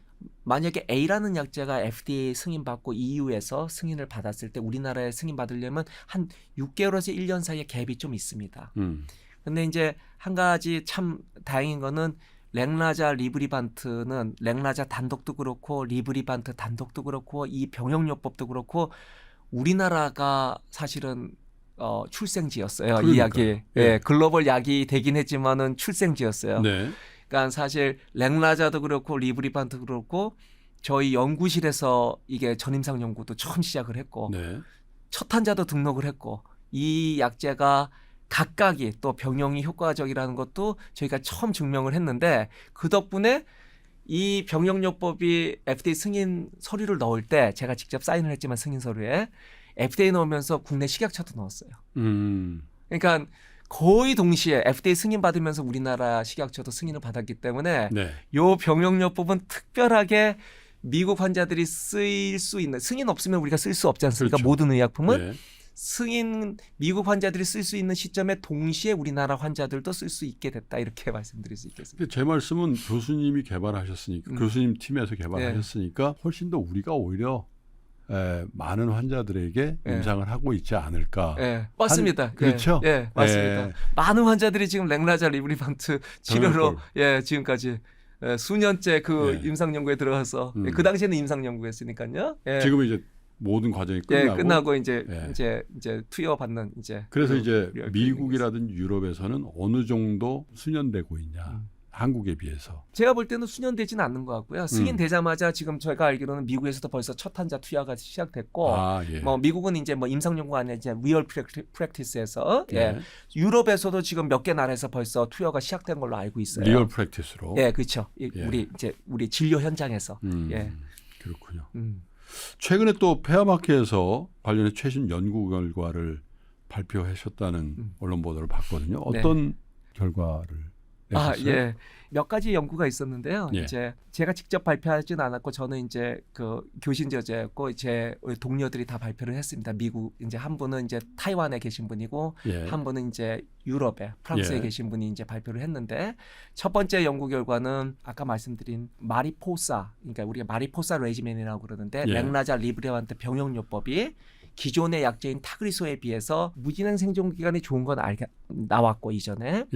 만약에 A라는 약제가 FDA 승인받고 EU에서 승인을 받았을 때 우리나라에 승인받으려면 한 6개월에서 1년 사이에 갭이 좀 있습니다. 근데 이제 한 가지 참 다행인 거는 렉나자 리브리반트는 렉나자 단독도 그렇고 리브리반트 단독도 그렇고 이 병역요법도 그렇고 우리나라가 사실은 출생지였어요. 이 약이. 예. 예, 글로벌 약이 되긴 했지만은 출생지였어요. 네. 그러니까 사실 렉나자도 그렇고 리브리반트도 그렇고 저희 연구실에서 이게 전임상 연구도 처음 시작을 했고 네. 첫 환자도 등록을 했고 이 약제가 각각이 또 병용이 효과적이라는 것도 저희가 처음 증명을 했는데 그 덕분에 이 병용요법이 FDA 승인 서류를 넣을 때 제가 직접 사인을 했지만 승인 서류에 FDA 넣으면서 국내 식약처도 넣었어요. 그러니까 거의 동시에 FDA 승인 받으면서 우리나라 식약처도 승인을 받았기 때문에 네. 요 병용요법은 특별하게 미국 환자들이 쓰일 수 있는 승인 없으면 우리가 쓸 수 없지 않습니까? 그렇죠. 모든 의약품은 네. 승인 미국 환자들이 쓸 수 있는 시점에 동시에 우리나라 환자들도 쓸 수 있게 됐다 이렇게 말씀드릴 수 있겠습니다. 제 말씀은 교수님이 개발하셨으니까 교수님 팀에서 개발하셨으니까 훨씬 더 우리가 오히려 많은 환자들에게 임상을 하고 있지 않을까. 예, 맞습니다. 그렇죠? 예, 맞습니다. 예. 많은 환자들이 지금 렉나자 리브리반트 치료로 지금까지 수년째 그 임상 연구에 들어가서 그 당시에는 임상 연구였으니까요. 예. 지금 이제 모든 과정이 끝나고, 끝나고 이제 투여 받는 이제 그래서 이제 리얼 미국이라든지 유럽에서는 어느 정도 수년되고 있냐. 한국에 비해서. 제가 볼 때는 수년되지는 않는 것 같고요. 승인되자마자 지금 저희가 알기로는 미국에서도 벌써 첫 환자 투여가 시작됐고, 예. 뭐 미국은 이제 뭐 임상 연구가 아니라 이제 리얼 프랙티스에서, 예. 유럽에서도 지금 몇 개 나라에서 벌써 투여가 시작된 걸로 알고 있어요. 리얼 프랙티스로. 예, 그렇죠. 우리 진료 현장에서. 예. 그렇군요. 최근에 또 페어마켓에서 관련해 최신 연구 결과를 발표하셨다는 언론 보도를 봤거든요. 어떤 결과를 내셨어요? 예. 몇 가지 연구가 있었는데요. 예. 이제 제가 직접 발표하지는 않았고 저는 이제 그 교신 저자였고 제 동료들이 다 발표를 했습니다. 미국 이제 한 분은 이제 타이완에 계신 분이고 한 분은 이제 유럽에 프랑스에 계신 분이 이제 발표를 했는데 첫 번째 연구 결과는 아까 말씀드린 마리포사 그러니까 우리가 마리포사 레지멘이라고 그러는데 렉나자 리브레반트 병용요법이 기존의 약제인 타그리소에 비해서 무진행 생존 기간이 좋은 건 나왔고 이전에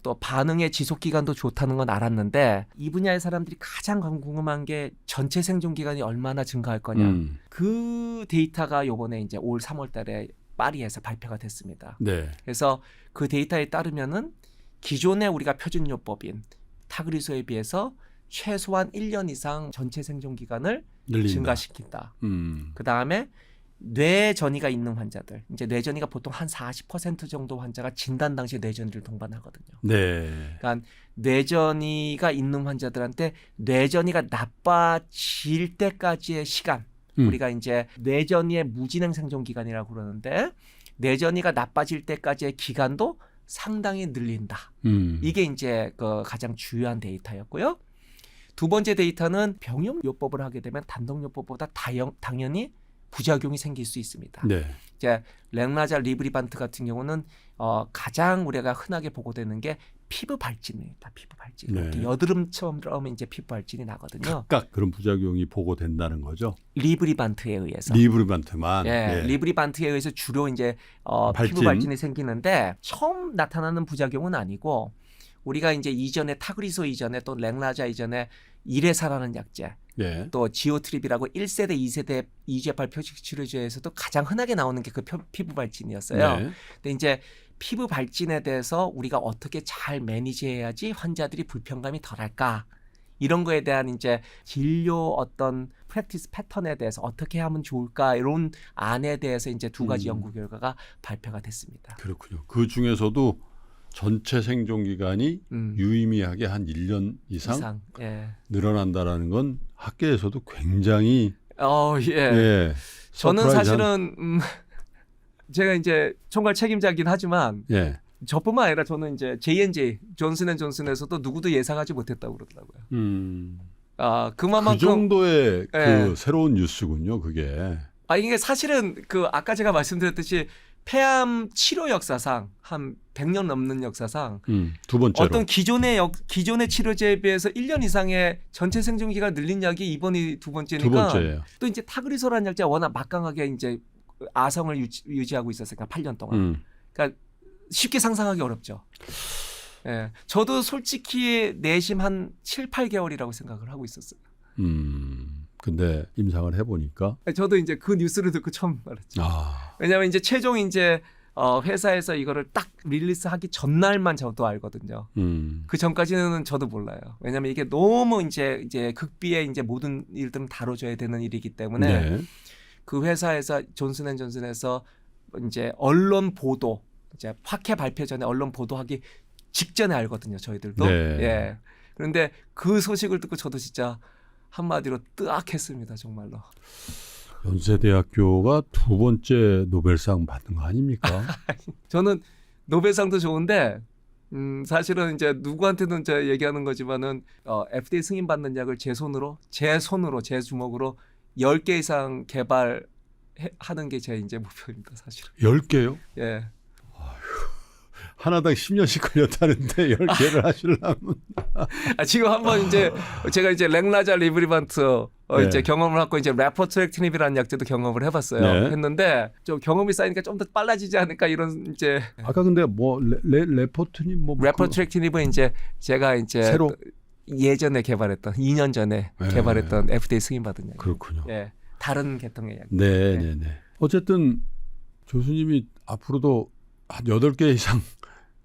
또 반응의 지속 기간도 좋다는 건 알았는데 이 분야의 사람들이 가장 궁금한 게 전체 생존 기간이 얼마나 증가할 거냐. 그 데이터가 요번에 이제 올 3월 달에 파리에서 발표가 됐습니다. 네. 그래서 그 데이터에 따르면은 기존의 우리가 표준요법인 타그리소에 비해서 최소한 1년 이상 전체 생존 기간을 늘린다. 증가시킨다. 그다음에 뇌전이가 있는 환자들, 이제 뇌전이가 보통 한 40% 정도 환자가 진단 당시에 뇌전이를 동반하거든요. 네. 그러니까 뇌전이가 있는 환자들한테 뇌전이가 나빠질 때까지의 시간, 우리가 이제 뇌전이의 무진행 생존 기간이라고 그러는데 뇌전이가 나빠질 때까지의 기간도 상당히 늘린다. 이게 이제 그 가장 중요한 데이터였고요. 두 번째 데이터는 병용요법을 하게 되면 단독요법보다 당연히 부작용이 생길 수 있습니다. 네. 이제 랭라자 리브리반트 같은 경우는 가장 우리가 흔하게 보고되는 게 피부 발진입니다. 피부 발진. 네. 이렇게 여드름처럼 이제 피부 발진이 나거든요. 각각 그런 부작용이 보고된다는 거죠. 리브리반트에 의해서. 리브리반트만. 예, 예. 리브리반트에 의해서 주로 이제 발진. 피부 발진이 생기는데 처음 나타나는 부작용은 아니고 우리가 이제 이전에 타그리소 이전에 또 랭라자 이전에 이레사라는 약제 예. 또 지오트립이라고 1세대, 2세대 EGFR 표식 치료제에서도 가장 흔하게 나오는 게 그 피부 발진이었어요. 네. 근데 이제 피부 발진에 대해서 우리가 어떻게 잘 매니지해야지 환자들이 불편감이 덜할까? 이런 거에 대한 이제 진료 어떤 프랙티스 패턴에 대해서 어떻게 하면 좋을까? 이런 안에 대해서 이제 두 가지 연구 결과가 발표가 됐습니다. 그렇군요. 그 중에서도 전체 생존 기간이 유의미하게 한 1년 이상 예. 늘어난다라는 건 학계에서도 굉장히 예. 예. 저는 서프라이즈한- 사실은 제가 이제 총괄 책임자긴 하지만 예. 저뿐만 아니라 저는 이제 J&J 존슨앤존슨에서도 누구도 예상하지 못했다고 그러더라고요. 그 그만큼 정도의 예. 그 새로운 뉴스군요, 그게. 이게 사실은 그 아까 제가 말씀드렸듯이 폐암 치료 역사상 한 100년 넘는 역사상 두 번째로. 어떤 기존의 치료제에 비해서 1년 이상의 전체 생존 기간 늘린 약이 이번이 두 번째니까 두 번째예요. 또 이제 타그리소라는 약제가 워낙 막강하게 이제 아성을 유지하고 있었으니까 8년 동안. 그러니까 쉽게 상상하기 어렵죠. 예. 저도 솔직히 내심 한 7, 8개월이라고 생각을 하고 있었어요. 근데 임상을 해보니까 저도 이제 그 뉴스를 듣고 처음 말했죠. 왜냐하면 이제 최종 이제 회사에서 이거를 딱 릴리스하기 전날만 저도 알거든요. 그 전까지는 저도 몰라요. 왜냐하면 이게 너무 이제 극비에 이제 모든 일들은 다뤄줘야 되는 일이기 때문에 네. 그 회사에서 존슨앤존슨에서 이제 언론 보도 이제 학회 발표 전에 언론 보도하기 직전에 알거든요. 저희들도. 네. 예. 그런데 그 소식을 듣고 저도 진짜 한마디로 뜨악했습니다. 정말로. 연세대학교가 두 번째 노벨상 받은 거 아닙니까? 저는 노벨상도 좋은데 사실은 이제 누구한테는 제가 얘기하는 거지만은 FDA 승인 받는 약을 제 주먹으로 10개 이상 개발하는 게 제 이제 목표입니다. 사실은. 10개요? 예. 하나당 10년씩 걸렸다는데 10개를 하시려면. 지금 한번 이제 제가 이제 랭라자 리브리반트 네. 이제 경험을 하고 이제 레포트랙티닙이라는 약제도 경험을 해봤어요. 네. 했는데 좀 경험이 쌓이니까 좀 더 빨라지지 않을까 이런 이제. 아까 근데 뭐 레포트님 뭐 레포트랙티닙은 이제 제가 이제 새로 예전에 개발했던 2년 전에 네. 개발했던 FDA 승인 받은 약. 그렇군요. 예, 다른 계통의 약. 네. 어쨌든 교수님이 앞으로도 한 8개 이상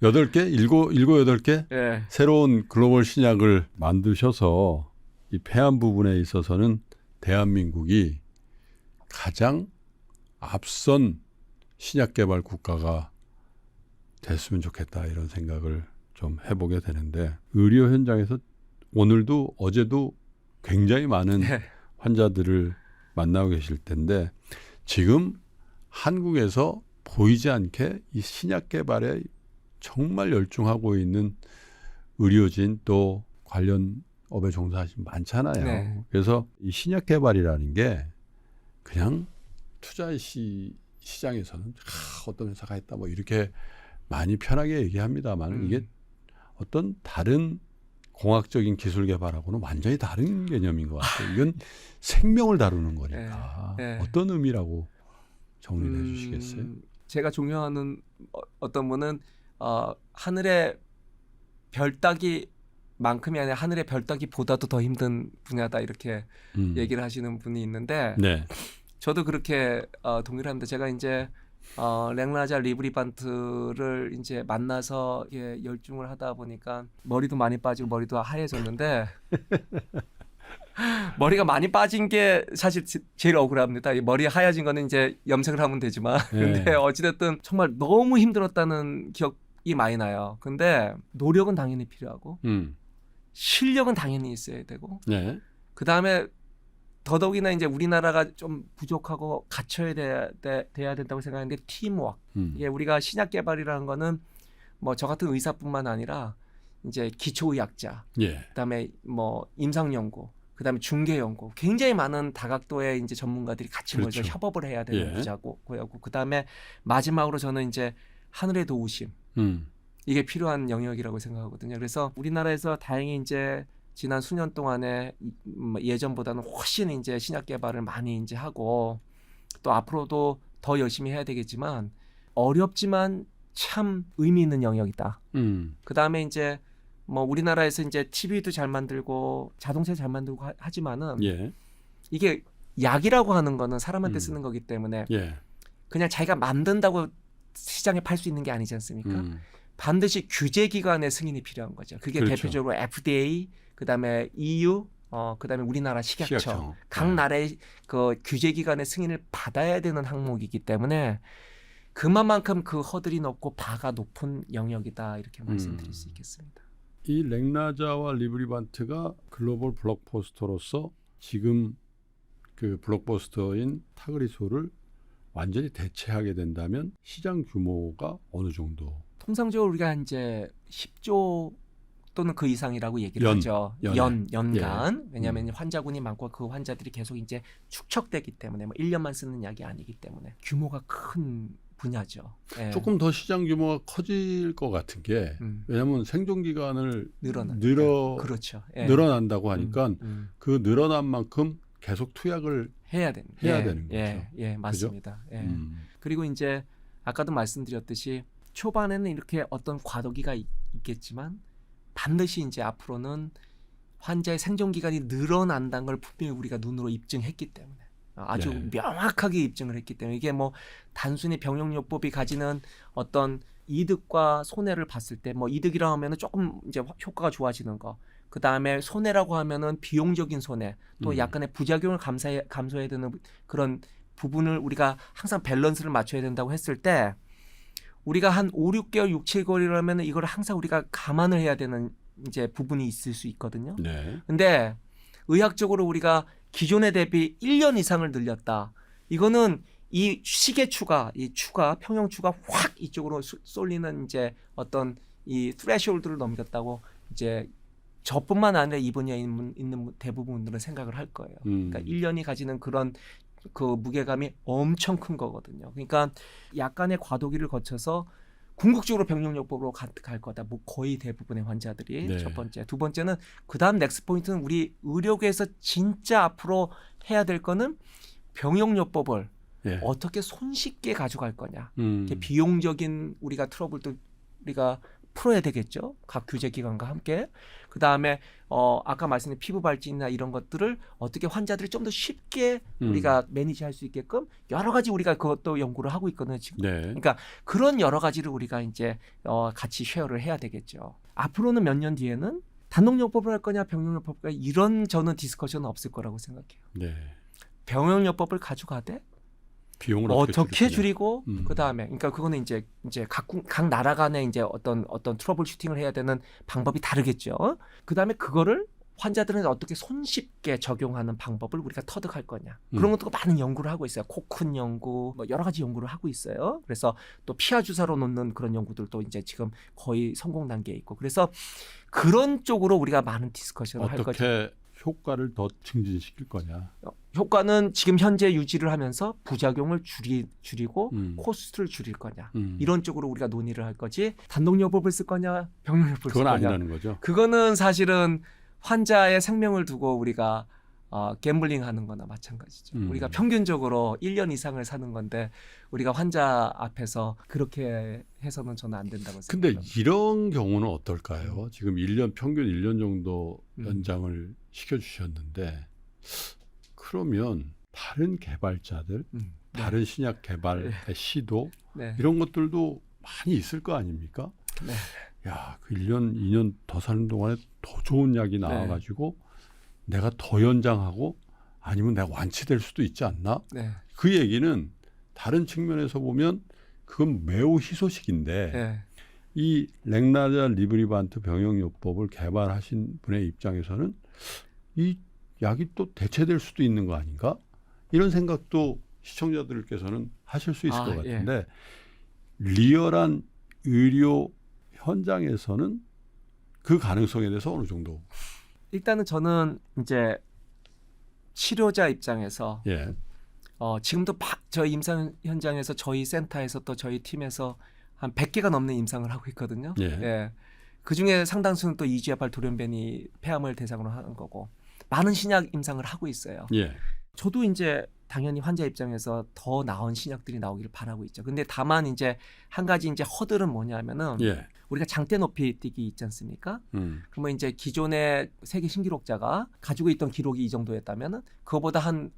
8개? 7, 8개? 예. 새로운 글로벌 신약을 만드셔서 이 폐암 부분에 있어서는 대한민국이 가장 앞선 신약 개발 국가가 됐으면 좋겠다 이런 생각을 좀 해보게 되는데 의료 현장에서 오늘도 어제도 굉장히 많은 네. 환자들을 만나고 계실 텐데 지금 한국에서 보이지 않게 이 신약 개발에 정말 열중하고 있는 의료진 또 관련 업에 종사하신 많잖아요. 네. 그래서 이 신약 개발이라는 게 그냥 투자 시장에서는 어떤 회사가 했다 뭐 이렇게 많이 편하게 얘기합니다만 이게 어떤 다른 공학적인 기술 개발하고는 완전히 다른 개념인 것 같아요. 이건 생명을 다루는 거니까 네. 어떤 의미라고 정리해 주시겠어요? 제가 존경하는 어떤 분은 하늘의 별따기 만큼이 아니라 하늘의 별따기보다도 더 힘든 분야다 이렇게 얘기를 하시는 분이 있는데 네. 저도 그렇게 동의를 합니다. 제가 이제 랭라자 리브리반트를 이제 만나서 열중을 하다 보니까 머리도 많이 빠지고 머리도 하얘졌는데 머리가 많이 빠진 게 사실 제일 억울합니다. 이 머리 하얘진 거는 이제 염색을 하면 되지만 근데 네. 어찌됐든 정말 너무 힘들었다는 기억이 많이 나요. 근데 노력은 당연히 필요하고 실력은 당연히 있어야 되고 네. 그다음에 더더욱이나 이제 우리나라가 좀 부족하고 갖춰야 돼야 된다고 생각하는데 팀워크. 이게 우리가 신약 개발이라는 거는 뭐 저 같은 의사뿐만 아니라 이제 기초의학자, 예. 그다음에 뭐 임상 연구, 그다음에 중개 연구, 굉장히 많은 다각도의 이제 전문가들이 같이 모여서 그렇죠. 협업을 해야 되는 예. 분야고, 그다음에 마지막으로 저는 이제 하늘의 도우심, 이게 필요한 영역이라고 생각하거든요. 그래서 우리나라에서 다행히 이제 지난 수년 동안에 예전보다는 훨씬 이제 신약 개발을 많이 이제 하고 또 앞으로도 더 열심히 해야 되겠지만 어렵지만 참 의미 있는 영역이다. 그다음에 이제 뭐 우리나라에서 이제 TV도 잘 만들고 자동차 잘 만들고 하지만은 예. 이게 약이라고 하는 거는 사람한테 쓰는 거기 때문에 예. 그냥 자기가 만든다고 시장에 팔 수 있는 게 아니지 않습니까? 반드시 규제 기관의 승인이 필요한 거죠. 그게 그렇죠. 대표적으로 FDA, 그다음에 EU, 그다음에 우리나라 식약처. 식약청. 각 나라의 그 규제 기관의 승인을 받아야 되는 항목이기 때문에 그만큼 그 허들이 높고 바가 높은 영역이다 이렇게 말씀드릴 수 있겠습니다. 이 렉나자와 리브리반트가 글로벌 블록버스터로서 지금 그 블록버스터인 타그리소를 완전히 대체하게 된다면 시장 규모가 어느 정도? 통상적으로 우리가 이제 10조 또는 그 이상이라고 얘기를 연, 하죠. 연에. 연간. 왜냐하면 환자군이 많고 그 환자들이 계속 이제 축적되기 때문에 뭐 1년만 쓰는 약이 아니기 때문에 규모가 큰 분야죠. 예. 조금 더 시장 규모가 커질 것 같은 게 왜냐하면 생존 기간을 그렇죠. 예. 늘어난다고 하니까 그 늘어난 만큼 계속 투약을 해야 되는 거죠. 예, 맞습니다. 그죠? 예. 그리고 이제 아까도 말씀드렸듯이 초반에는 이렇게 어떤 과도기가 있겠지만 반드시 이제 앞으로는 환자의 생존 기간이 늘어난다는 걸 분명히 우리가 눈으로 입증했기 때문에 아주 네. 명확하게 입증을 했기 때문에 이게 뭐 단순히 병용요법이 가지는 어떤 이득과 손해를 봤을 때 뭐 이득이라고 하면은 조금 이제 효과가 좋아지는 거, 그 다음에 손해라고 하면은 비용적인 손해, 또 약간의 부작용을 감수해야 되는 그런 부분을 우리가 항상 밸런스를 맞춰야 된다고 했을 때 우리가 한 5, 6개월, 6, 7개월이라면 이걸 항상 우리가 감안을 해야 되는 이제 부분이 있을 수 있거든요. 네. 근데 의학적으로 우리가 기존에 대비 1년 이상을 늘렸다. 이거는 이 시계추가, 이 추가, 평형추가 확 이쪽으로 쏠리는 이제 어떤 이 threshold를 넘겼다고 이제 저뿐만 아니라 이 분야에 있는 대부분들은 생각을 할 거예요. 그러니까 1년이 가지는 그런 그 무게감이 엄청 큰 거거든요. 그러니까 약간의 과도기를 거쳐서 궁극적으로 병용요법으로 갈 거다. 뭐 거의 대부분의 환자들이 네. 첫 번째. 두 번째는 그다음 넥스트 포인트는 우리 의료계에서 진짜 앞으로 해야 될 거는 병용요법을 예. 어떻게 손쉽게 가져갈 거냐. 음. 비용적인 우리가 트러블도 우리가 풀어야 되겠죠. 각 규제 기관과 함께. 그다음에 아까 말씀드린 피부 발진이나 이런 것들을 어떻게 환자들이 좀 더 쉽게 우리가 매니지할 수 있게끔 여러 가지 우리가 그것도 연구를 하고 있거든요. 지금. 네. 그러니까 그런 여러 가지를 우리가 이제 같이 쉐어를 해야 되겠죠. 앞으로는 몇 년 뒤에는 단독요법을 할 거냐 병용요법을 이런 저는 디스커션은 없을 거라고 생각해요. 네. 병용요법을 가져가되 비용을 어떻게 줄이느냐. 줄이고 그다음에 그러니까 그거는 이제 각 나라 간에 이제 어떤 트러블 슈팅을 해야 되는 방법이 다르겠죠. 그다음에 그거를 환자들은 어떻게 손쉽게 적용하는 방법을 우리가 터득할 거냐. 그런 것도 많은 연구를 하고 있어요. 코쿤 연구, 뭐 여러 가지 연구를 하고 있어요. 그래서 또 피하 주사로 놓는 그런 연구들도 이제 지금 거의 성공 단계에 있고. 그래서 그런 쪽으로 우리가 많은 디스커션을 할 거죠. 어떻게 효과를 더 증진시킬 거냐. 효과는 지금 현재 유지를 하면서 부작용을 줄이고 코스트를 줄일 거냐. 이런 쪽으로 우리가 논의를 할 거지. 단독요법을 쓸 거냐, 병용요법을 쓸 그건 거냐. 아니라는 거죠. 그거는 사실은 환자의 생명을 두고 우리가 갬블링하는 거나 마찬가지죠. 우리가 평균적으로 1년 이상을 사는 건데 우리가 환자 앞에서 그렇게 해서는 저는 안 된다고 근데 생각합니다. 이런 경우는 어떨까요? 지금 1년 평균 1년 정도 연장을 시켜주셨는데 그러면 다른 개발자들, 다른 신약 개발의 시도 네. 이런 것들도 많이 있을 거 아닙니까? 네. 야, 그 1년, 2년 더 사는 동안에 더 좋은 약이 나와가지고 내가 더 연장하고 아니면 내가 완치될 수도 있지 않나? 네. 그 얘기는 다른 측면에서 보면 그건 매우 희소식인데 네. 이 렉나자 리브리반트 병용요법을 개발하신 분의 입장에서는 이 약이 또 대체될 수도 있는 거 아닌가? 이런 생각도 시청자들께서는 하실 수 있을 것 같은데 리얼한 의료 현장에서는 그 가능성에 대해서 어느 정도? 일단은 저는 이제 치료자 입장에서 예. 지금도 막 저희 임상 현장에서 저희 센터에서 또 저희 팀에서 한 100개가 넘는 임상을 하고 있거든요. 예. 그 중에 상당수는 또 EGFR 돌연변이 폐암을 대상으로 하는 거고 많은 신약 임상을 하고 있어요. 예. 저도 이제 당연히 환자 입장에서 더 나은 신약들이 나오기를 바라고 있죠. 근데 다만 이제 한 가지 이제 허들은 뭐냐면은 예. 우리가 장대 높이 뛰기 있지 않습니까? 그러면 이제 기존의 세계 신기록자가 가지고 있던 기록이 이 정도였다면은 그거보다 한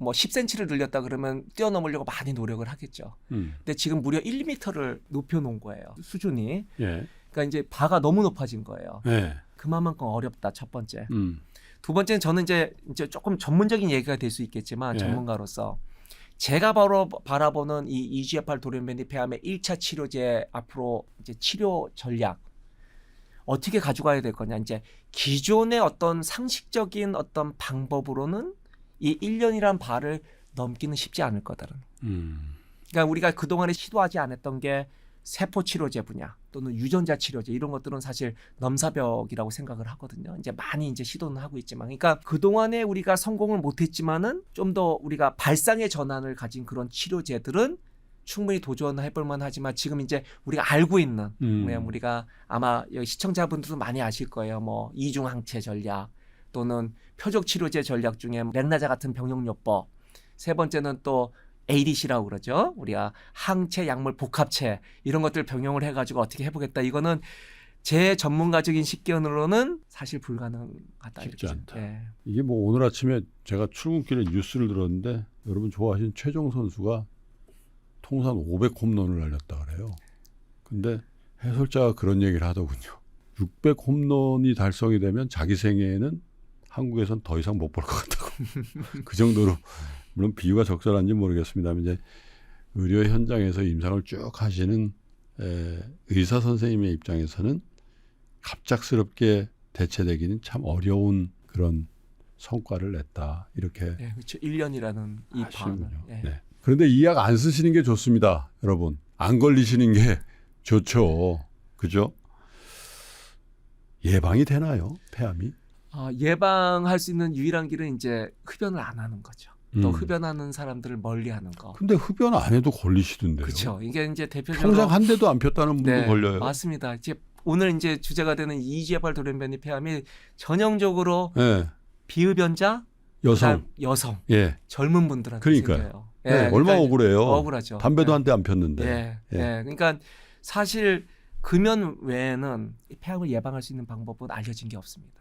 뭐 10cm를 늘렸다 그러면 뛰어넘으려고 많이 노력을 하겠죠. 근데 지금 무려 1m를 높여놓은 거예요. 수준이. 예. 그러니까 이제 바가 너무 높아진 거예요. 예. 그만큼 어렵다. 첫 번째. 음. 두 번째는 저는 이제 조금 전문적인 얘기가 될 수 있겠지만 예. 전문가로서 제가 바로 바라보는 이 EGFR 돌연변이 폐암의 1차 치료제 앞으로 이제 치료 전략 어떻게 가져가야 될 거냐. 이제 기존의 어떤 상식적인 어떤 방법으로는 이 1년이란 바를 넘기는 쉽지 않을 거다라는. 그러니까 우리가 그동안에 시도하지 않았던 게 세포 치료제 분야 또는 유전자 치료제 이런 것들은 사실 넘사벽이라고 생각을 하거든요. 이제 많이 이제 시도는 하고 있지만, 그러니까 그동안에 우리가 성공을 못했지만은 좀 더 우리가 발상의 전환을 가진 그런 치료제들은 충분히 도전해볼 만하지만 지금 이제 우리가 알고 있는 뭐냐면 우리가 아마 여기 시청자분들도 많이 아실 거예요. 뭐 이중항체 전략 또는 표적 치료제 전략 중에 렉나자 같은 병용요법. 세 번째는 또 ADC라고 그러죠. 우리가 항체 약물 복합체 이런 것들 병용을 해가지고 어떻게 해보겠다. 이거는 제 전문가적인 식견으로는 사실 불가능하다. 쉽지 이렇게. 않다. 예. 이게 뭐 오늘 아침에 제가 출근길에 뉴스를 들었는데 여러분 좋아하시는 최정 선수가 통산 500홈런을 날렸다 그래요. 근데 해설자가 그런 얘기를 하더군요. 600홈런이 달성이 되면 자기 생애에는 한국에선 더 이상 못 볼 것 같다고. 그 정도로 물론 비유가 적절한지 모르겠습니다만 이제 의료 현장에서 임상을 쭉 하시는 의사 선생님의 입장에서는 갑작스럽게 대체되기는 참 어려운 그런 성과를 냈다. 이렇게 네, 그렇죠. 1년이라는 이 하시는군요. 방은. 예. 네. 그런데 이 약 안 쓰시는 게 좋습니다. 여러분. 안 걸리시는 게 좋죠. 그죠? 예방이 되나요? 폐암이? 예방할 수 있는 유일한 길은 이제 흡연을 안 하는 거죠. 또 흡연하는 사람들을 멀리하는 거. 근데 흡연 안 해도 걸리시던데요. 그렇죠. 이게 이제 대표적으로 평생 한 대도 안 폈다는 분도 네, 걸려요. 맞습니다. 이제 오늘 이제 주제가 되는 EGFR 돌연변이 폐암이 전형적으로 네. 비흡연자, 여성, 그다음 여성, 예, 젊은 분들한테 그러니까요. 생겨요. 네, 그러니까 얼마나 이제 억울해요. 억울하죠. 담배도 예. 한 대 안 폈는데. 예, 예. 예. 그러니까 사실 금연 외에는 이 폐암을 예방할 수 있는 방법은 알려진 게 없습니다.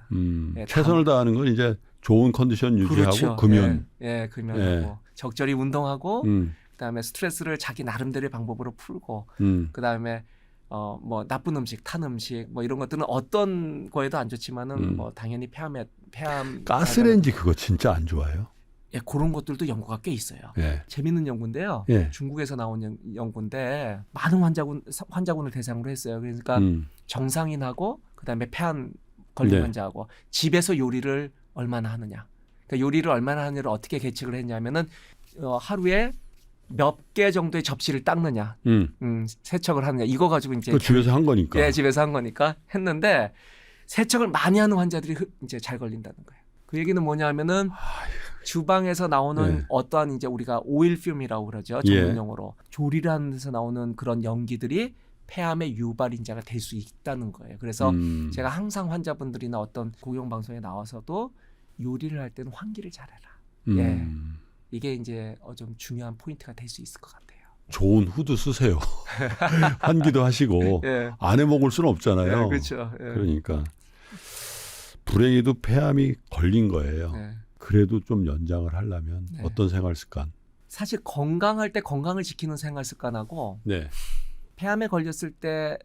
예, 최선을 다하는 건 이제 좋은 컨디션 유지하고 그렇죠. 금연. 예, 금연하고 적절히 운동하고 음, 그다음에 스트레스를 자기 나름대로의 방법으로 풀고 그다음에 뭐 나쁜 음식, 탄 음식 뭐 이런 것들은 어떤 거에도 안 좋지만은 뭐 당연히 폐암 가스레인지 그거 진짜 안 좋아요. 예, 그런 것들도 연구가 꽤 있어요. 예. 재밌는 연구인데요. 예. 중국에서 나온 연구인데 많은 환자군을 대상으로 했어요. 그러니까 정상인하고 그다음에 폐암 걸린 네. 환자하고 집에서 요리를 얼마나 하느냐. 그러니까 요리를 얼마나 하느냐를 어떻게 계측을 했냐면은 하루에 몇 개 정도의 접시를 닦느냐, 세척을 하느냐 이거 가지고 이제 그 집에서 한 거니까. 예, 집에서 한 거니까 했는데 세척을 많이 하는 환자들이 이제 잘 걸린다는 거예요. 그 얘기는 뭐냐면은 주방에서 나오는 네. 어떠한 이제 우리가 오일 퓨움이라고 그러죠. 전문용어로 조리를 하는 데서 나오는 그런 연기들이 폐암의 유발인자가 될 수 있다는 거예요. 그래서 제가 항상 환자분들이나 어떤 공영방송에 나와서도 요리를 할 때는 환기를 잘해라. 예. 이게 이제 좀 중요한 포인트가 될 수 있을 것 같아요. 좋은 후드 쓰세요. 환기도 하시고 예. 안 해 먹을 수는 없잖아요. 예, 그렇죠. 예. 그러니까 불행히도 폐암이 걸린 거예요. 예. 그래도 좀 연장을 하려면 네. 어떤 생활 습관? 사실 건강할 때 건강을 지키는 생활 습관하고 네. 폐암에 걸렸을 때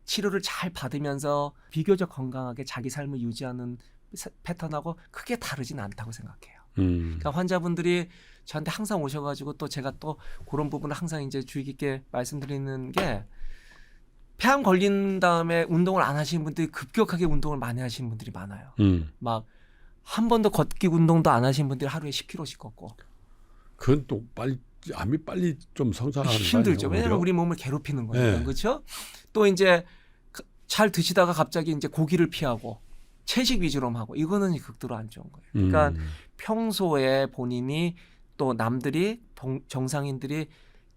치료를 잘 받으면서 비교적 건강하게 자기 삶을 유지하는 패턴하고 크게 다르진 않다고 생각해요. 그러니까 환자분들이 저한테 항상 오셔가지고 또 제가 또 그런 부분을 항상 이제 주의 깊게 말씀드리는 게 폐암 걸린 다음에 운동을 안 하시는 분들이 급격하게 운동을 많이 하시는 분들이 많아요. 막 한 번도 걷기 운동도 안 하시는 분들이 하루에 10kg씩 걷고. 그건 또 빨리 암이 빨리 좀 성장하는 거 힘들죠. 아니에요? 왜냐하면 오히려? 우리 몸을 괴롭히는 거니까. 네. 그렇죠? 또 이제 잘 드시다가 갑자기 이제 고기를 피하고 채식 위주로만 하고 이거는 극도로 안 좋은 거예요. 그러니까 평소에 본인이 또 남들이 정상인들이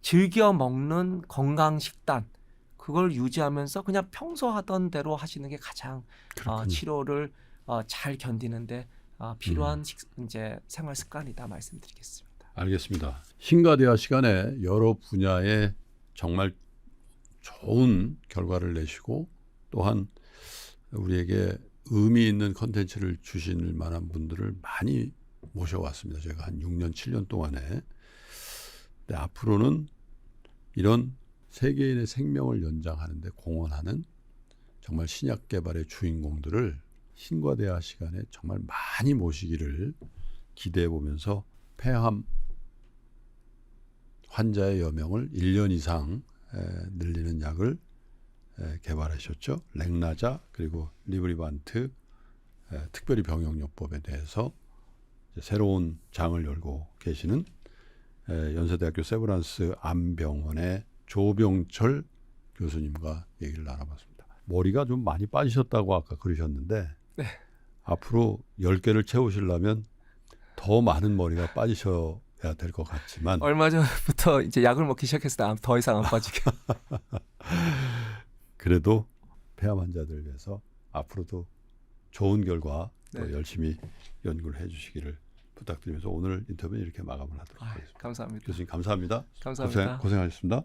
즐겨 먹는 건강 식단 그걸 유지하면서 그냥 평소 하던 대로 하시는 게 가장 치료를 잘 견디는데 필요한 이제 생활 습관이다 말씀드리겠습니다. 알겠습니다. 신가대화 시간에 여러 분야에 정말 좋은 결과를 내시고 또한 우리에게 의미 있는 컨텐츠를 주실 만한 분들을 많이 모셔왔습니다. 제가 한 6년, 7년 동안에. 근데 앞으로는 이런 세계인의 생명을 연장하는 데 공헌하는 정말 신약 개발의 주인공들을 신과대화 시간에 정말 많이 모시기를 기대해 보면서 폐암 환자의 여명을 1년 이상 늘리는 약을 개발하셨죠. 렉나자 그리고 리브리반트 특별히 병용요법에 대해서 새로운 장을 열고 계시는 연세대학교 세브란스 암병원의 조병철 교수님과 얘기를 나눠봤습니다. 머리가 좀 많이 빠지셨다고 아까 그러셨는데 네. 앞으로 10개를 채우시려면 더 많은 머리가 빠지셔야 될 것 같지만 얼마 전부터 이제 약을 먹기 시작했을 때 더 이상 안 빠지게. 그래도 폐암 환자들을 위해서 앞으로도 좋은 결과 또 열심히 연구를 해주시기를 부탁드리면서 오늘 인터뷰는 이렇게 마감을 하도록 하겠습니다. 감사합니다. 교수님 감사합니다. 감사합니다. 고생하셨습니다.